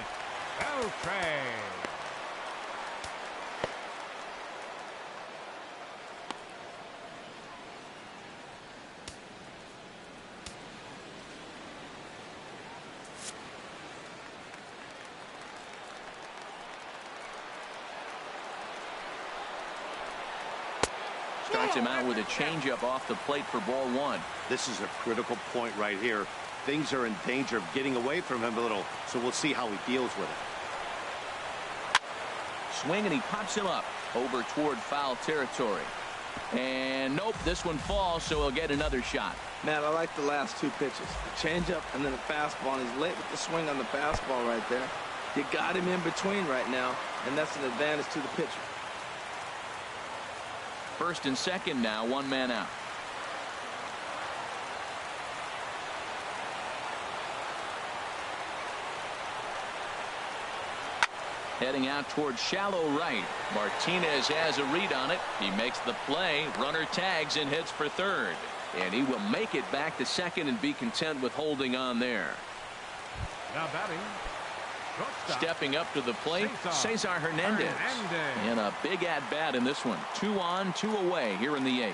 Beltre. Starts him out with a changeup off the plate for ball 1. This is a critical point right here. Things are in danger of getting away from him a little, so we'll see how he deals with it. Swing and he pops him up over toward foul territory. And nope, this one falls, so he'll get another shot. Matt, I like the last 2 pitches. The changeup and then the fastball, and he's late with the swing on the fastball right there. You got him in between right now, and that's an advantage to the pitcher. First and second now, 1 man out. Heading out towards shallow right. Martinez has a read on it. He makes the play. Runner tags and heads for 3rd. And he will make it back to 2nd and be content with holding on there. Now batting, Stepping up to the plate, Cesar Hernandez. And a big at-bat in this one. 2 on, 2 away here in the 8th.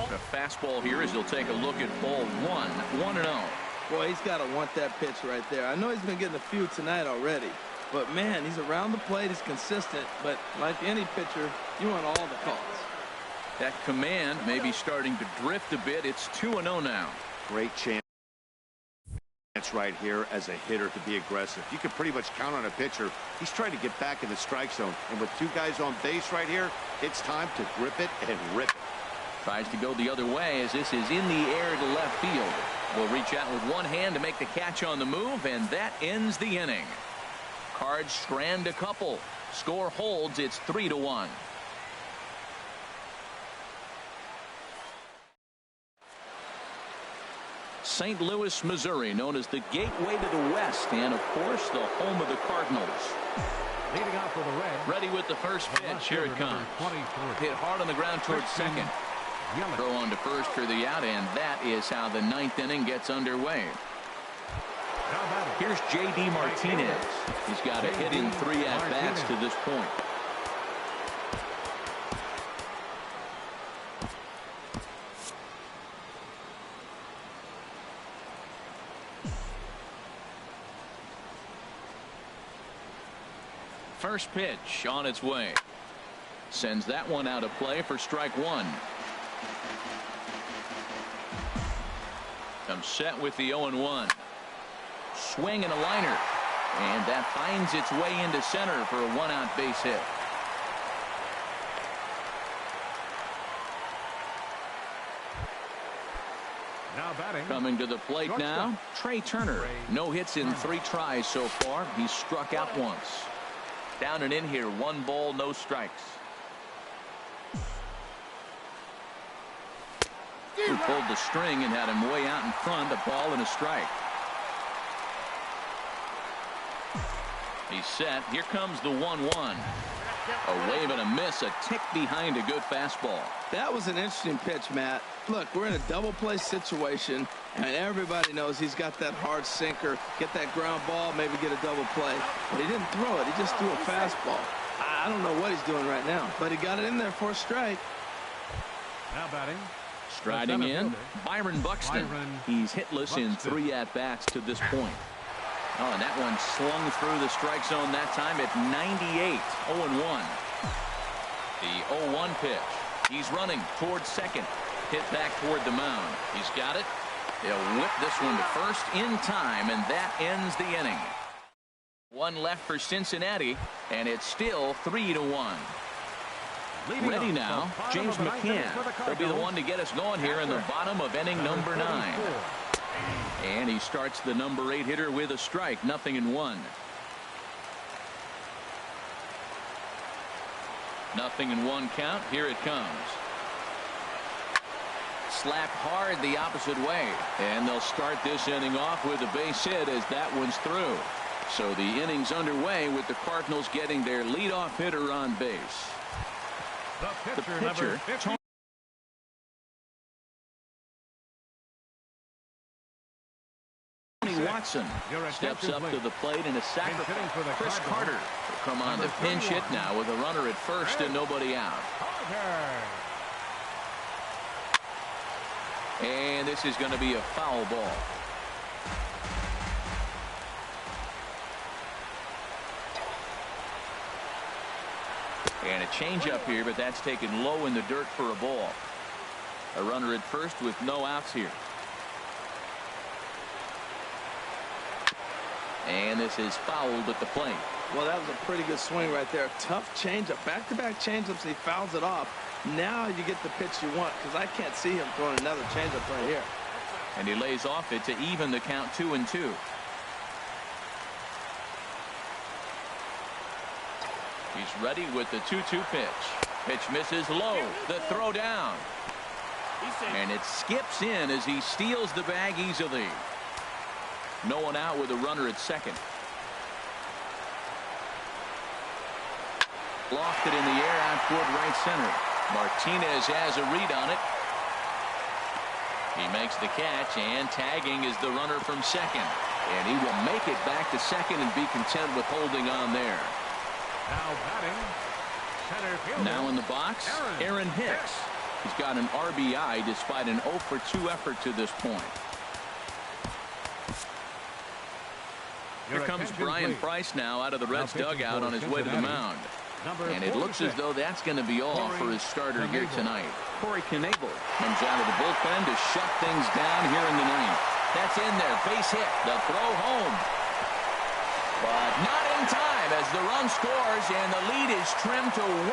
The fastball here as he'll take a look at ball 1. 1-0. Boy, he's got to want that pitch right there. I know he's been getting a few tonight already. But, man, he's around the plate. He's consistent. But like any pitcher, you want all the calls. That command may be starting to drift a bit. It's 2-0 now. Great chance right here as a hitter to be aggressive. You can pretty much count on a pitcher. He's trying to get back in the strike zone. And with 2 guys on base right here, it's time to grip it and rip it. Tries to go the other way as this is in the air to left field. Will reach out with one hand to make the catch on the move, and that ends the inning. Cards strand a couple. Score holds. It's 3-1. St. Louis, Missouri, known as the gateway to the West, and of course the home of the Cardinals. Leading off for the Reds. Ready with the first pitch. Here it comes. Hit hard on the ground towards second. Throw on to first for the out, and that is how the 9th inning gets underway. Here's J.D. Martinez. He's got a hit in 3 at-bats to this point. First pitch on its way. Sends that one out of play for strike 1. Comes set with the 0-1. Swing and a liner. And that finds its way into center for a 1-out base hit. Now batting. Coming to the plate now, Trey Turner. No hits in 3 tries so far. He's struck out once. Down and in here, 1 ball, no strikes. Who pulled the string and had him way out in front, a ball and a strike. He's set. Here comes the 1-1. A wave and a miss, a tick behind a good fastball. That was an interesting pitch, Matt. Look, we're in a double play situation, and everybody knows he's got that hard sinker. Get that ground ball, maybe get a double play. But he didn't throw it. He just threw a fastball. I don't know what he's doing right now, but he got it in there for a strike. Now batting. Striding in, Byron Buxton. He's hitless in 3 at-bats to this point. Oh, and that one slung through the strike zone that time at 98. 0-1. The 0-1 pitch. He's running towards second. Hit back toward the mound. He's got it. He'll whip this one to first in time, and that ends the inning. 1 left for Cincinnati, and it's still 3-1. Ready now, James McCann. He'll be the one to get us going here in the bottom of inning number 9. And he starts the number 8 hitter with a strike. 0-1. 0-1 count. Here it comes. Slapped hard the opposite way. And they'll start this inning off with a base hit as that one's through. So the inning's underway with the Cardinals getting their leadoff hitter on base. The pitcher, Tony Watson, steps up to the plate in a sacrifice. Chris Carter will come on to pinch hit now with a runner at first and nobody out. And this is going to be a foul ball. And a changeup here, but that's taken low in the dirt for a ball. A runner at first with no outs here. And this is fouled at the plate. Well, that was a pretty good swing right there. Tough changeup. Back-to-back changeups. He fouls it off. Now you get the pitch you want, because I can't see him throwing another changeup right here. And he lays off it to even the count 2-2. He's ready with the 2-2 pitch. Pitch misses low. The throw down. And it skips in as he steals the bag easily. No one out with a runner at second. Lofted in the air out toward right center. Martinez has a read on it. He makes the catch, and tagging is the runner from second. And he will make it back to second and be content with holding on there. Now batting, center fielder. Now in the box, Aaron Hicks. He's got an RBI despite an 0 for 2 effort to this point. Here comes Brian Price now out of the Reds dugout on his way to the mound. And it looks as though that's going to be all for his starter here tonight. Corey Knebel comes out of the bullpen to shut things down here in the ninth. That's in there. Base hit. The throw home. But not in time as the run scores and the lead is trimmed to 1.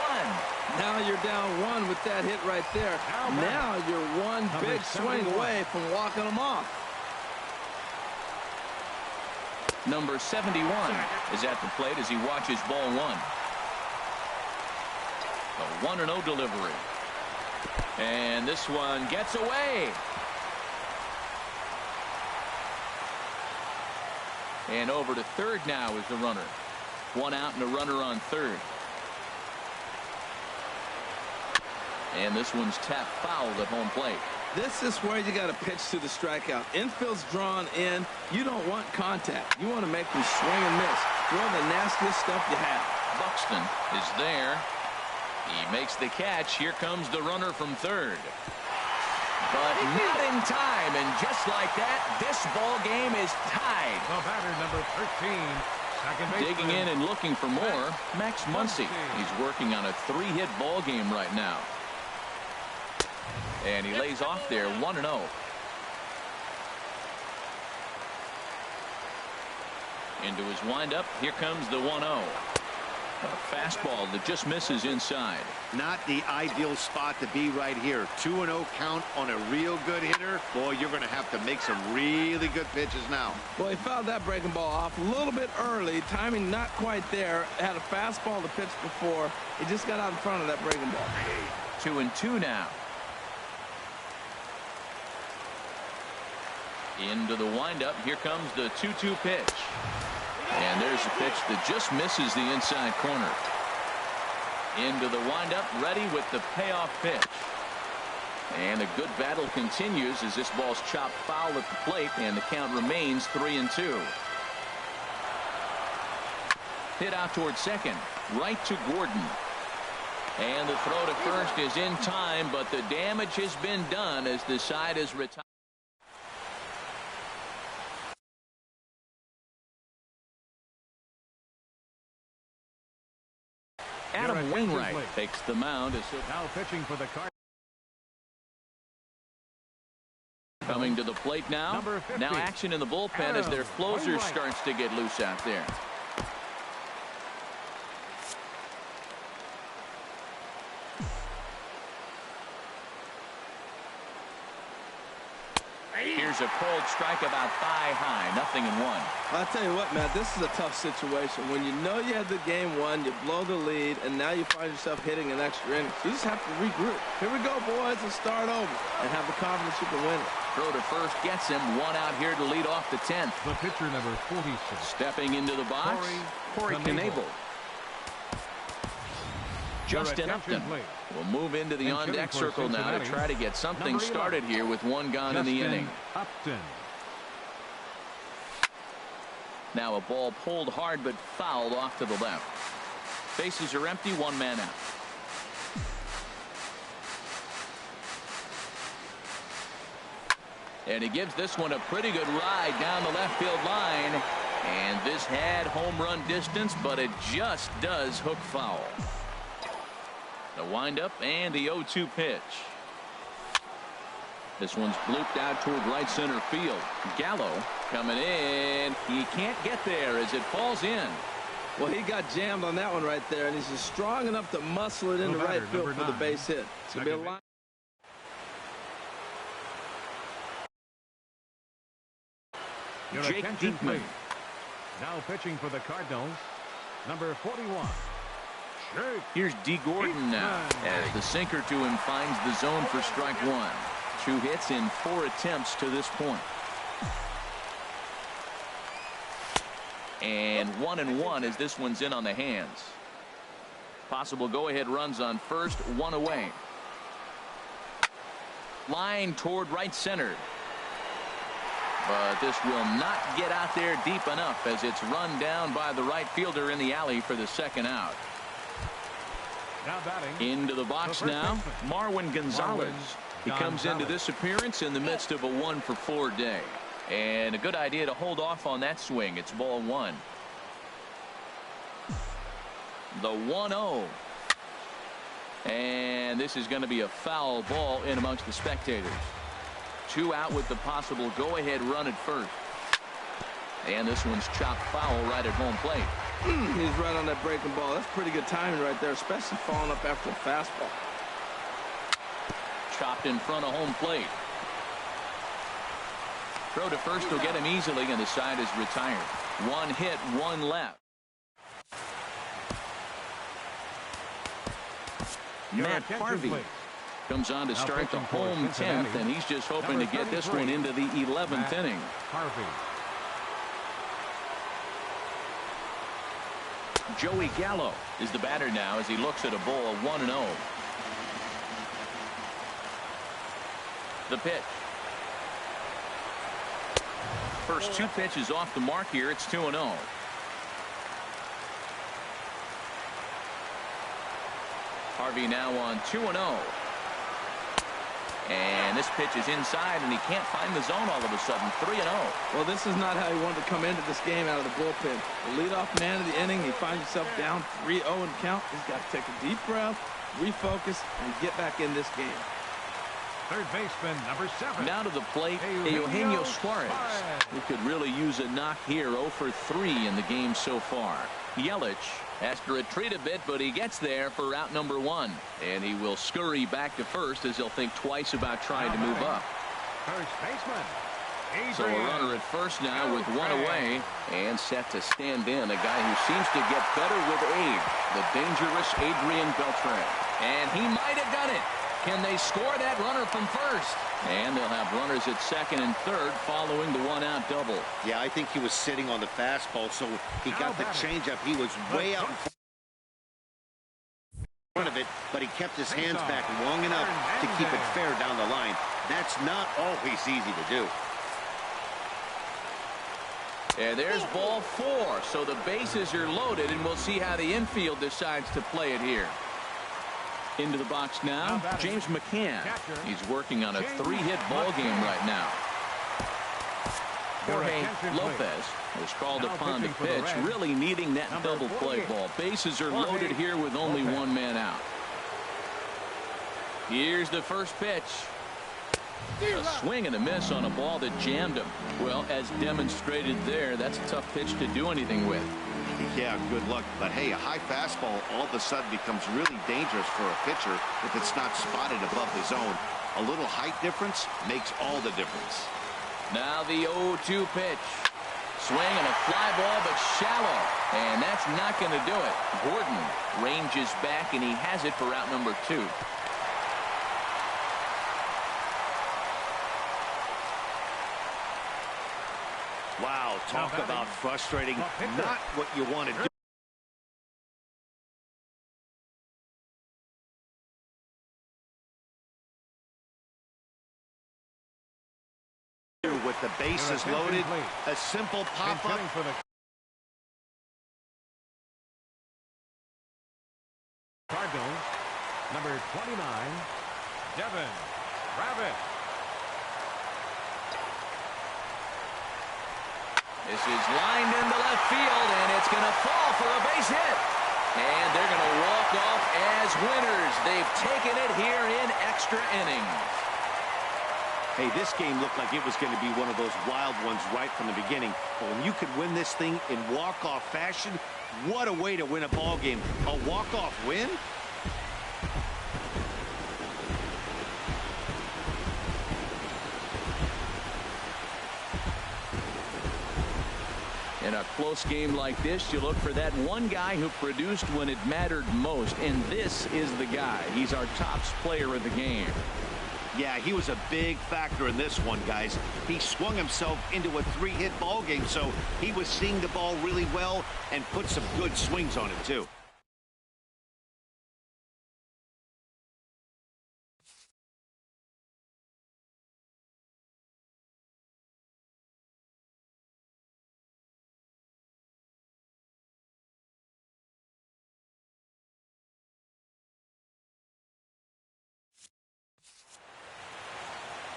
Now you're down 1 with that hit right there. Now you're one big swing away from walking them off. Number 71 is at the plate as he watches ball 1. A 1-0 delivery. And this one gets away. And over to third now is the runner. 1 out and a runner on third. And this one's tapped foul at home plate. This is where you got to pitch to the strikeout. Infield's drawn in. You don't want contact. You want to make them swing and miss. Throw the nastiest stuff you have. Buxton is there. He makes the catch. Here comes the runner from third. But not in time. And just like that, this ball game is tied. The batter, number 13. Second baseman. Digging in and looking for more, Max Muncy. He's working on a 3-hit ball game right now. And he lays off there 1-0. Into his windup. Here comes the 1-0. A fastball that just misses inside. Not the ideal spot to be right here. 2-0 count on a real good hitter. Boy, you're going to have to make some really good pitches now. Well, he fouled that breaking ball off a little bit early. Timing not quite there. Had a fastball to pitch before. He just got out in front of that breaking ball. 2-2 now. Into the windup. Here comes the 2-2 pitch. And there's a pitch that just misses the inside corner. Into the windup, ready with the payoff pitch. And a good battle continues as this ball's chopped foul at the plate, and the count remains 3-2. Hit out toward second, right to Gordon. And the throw to first is in time, but the damage has been done as the side is retired. Adam Wainwright takes the mound. Now pitching for the Cardinals. Coming to the plate now. Now action in the bullpen as their closer starts to get loose out there. Here's a cold strike about thigh high. 0-1. I'll tell you what, Matt, this is a tough situation. When you know you had the game won, you blow the lead, and now you find yourself hitting an extra inning. You just have to regroup. Here we go, boys, and start over, and have the confidence you can win it. Throw to first gets him. 1 out here to lead off the 10th. The pitcher, number 46. Stepping into the box, Corey Knebel. Justin Upton will move into the on-deck circle now to try to get something started here with 1 gone in the inning. Upton. Now a ball pulled hard but fouled off to the left. Bases are empty, 1 man out. And he gives this one a pretty good ride down the left field line. And this had home run distance, but it just does hook foul. The windup and the 0-2 pitch. This one's blooped out toward right center field. Gallo coming in. He can't get there as it falls in. Well, he got jammed on that one right there, and he's just strong enough to muscle it into right field for the base hit. It's going to be a line. Jake Diekman. Now pitching for the Cardinals, number 41. Here's D. Gordon now as the sinker to him finds the zone for strike 1. 2 hits in 4 attempts to this point. And 1-1 as this one's in on the hands. Possible go-ahead runs on first, 1 away. Line toward right center. But this will not get out there deep enough as it's run down by the right fielder in the alley for the second out. Now batting. Into the box now, Marwin Gonzalez. He comes into this appearance in the midst of a 1-for-4 day. And a good idea to hold off on that swing. It's ball one. The 1-0. And this is going to be a foul ball in amongst the spectators. 2 out with the possible go-ahead run at first. And this one's chopped foul right at home plate. He's right on that breaking ball. That's pretty good timing right there, especially falling up after a fastball. Chopped in front of home plate. Throw to first will get him easily, and the side is retired. 1 hit, 1 left. Matt Harvey comes on to start the home 10th, and he's just hoping to get this one into the 11th inning. Harvey. Joey Gallo is the batter now as he looks at a ball 1-0. The pitch. First 2 pitches off the mark here. It's 2-0. Harvey now on 2-0. And this pitch is inside, and he can't find the zone all of a sudden. 3-0. Well, this is not how he wanted to come into this game out of the bullpen. The leadoff man of the inning, he finds himself down 3-0 in count. He's got to take a deep breath, refocus, and get back in this game. Third baseman, number 7. Now to the plate, Eugenio Suarez. He could really use a knock here. 0 for 3 in the game so far. Yelich has to retreat a bit, but he gets there for route number 1. And he will scurry back to first as he'll think twice about trying to move up. First baseman. So a runner at first now with 1 away and set to stand in. A guy who seems to get better with age. The dangerous Adrian Beltran. And he might have done it. Can they score that runner from first? And they'll have runners at second and third following the 1-out double. Yeah, I think he was sitting on the fastball, so he got the changeup. He was way out in front of it, but he kept his hands back long enough to keep it fair down the line. That's not always easy to do. And there's ball 4, so the bases are loaded, and we'll see how the infield decides to play it here. Into the box now, James McCann. He's working on a 3-hit ball game right now. Jorge Lopez was called upon to pitch, really needing that double play ball. Bases are loaded here with only 1 man out. Here's the first pitch. A swing and a miss on a ball that jammed him. Well, as demonstrated there, that's a tough pitch to do anything with. Yeah, good luck. But hey, a high fastball all of a sudden becomes really dangerous for a pitcher if it's not spotted above the zone. A little height difference makes all the difference. Now the 0-2 pitch. Swing and a fly ball, but shallow. And that's not going to do it. Gordon ranges back, and he has it for route number 2. Wow, talk about frustrating. Not what you want to do. With the bases loaded, a simple pop-up. Cardinals, number 29, Devin Rabbit. This is lined into left field, and it's going to fall for a base hit. And they're going to walk off as winners. They've taken it here in extra innings. Hey, this game looked like it was going to be one of those wild ones right from the beginning. But when you could win this thing in walk-off fashion, what a way to win a ball game. A walk-off win? In a close game like this, you look for that one guy who produced when it mattered most, and this is the guy. He's our top player of the game. Yeah, he was a big factor in this one, guys. He swung himself into a 3-hit ball game, so he was seeing the ball really well and put some good swings on it, too.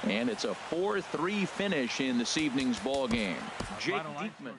And it's a 4-3 finish in this evening's ball game. Jake Diekman.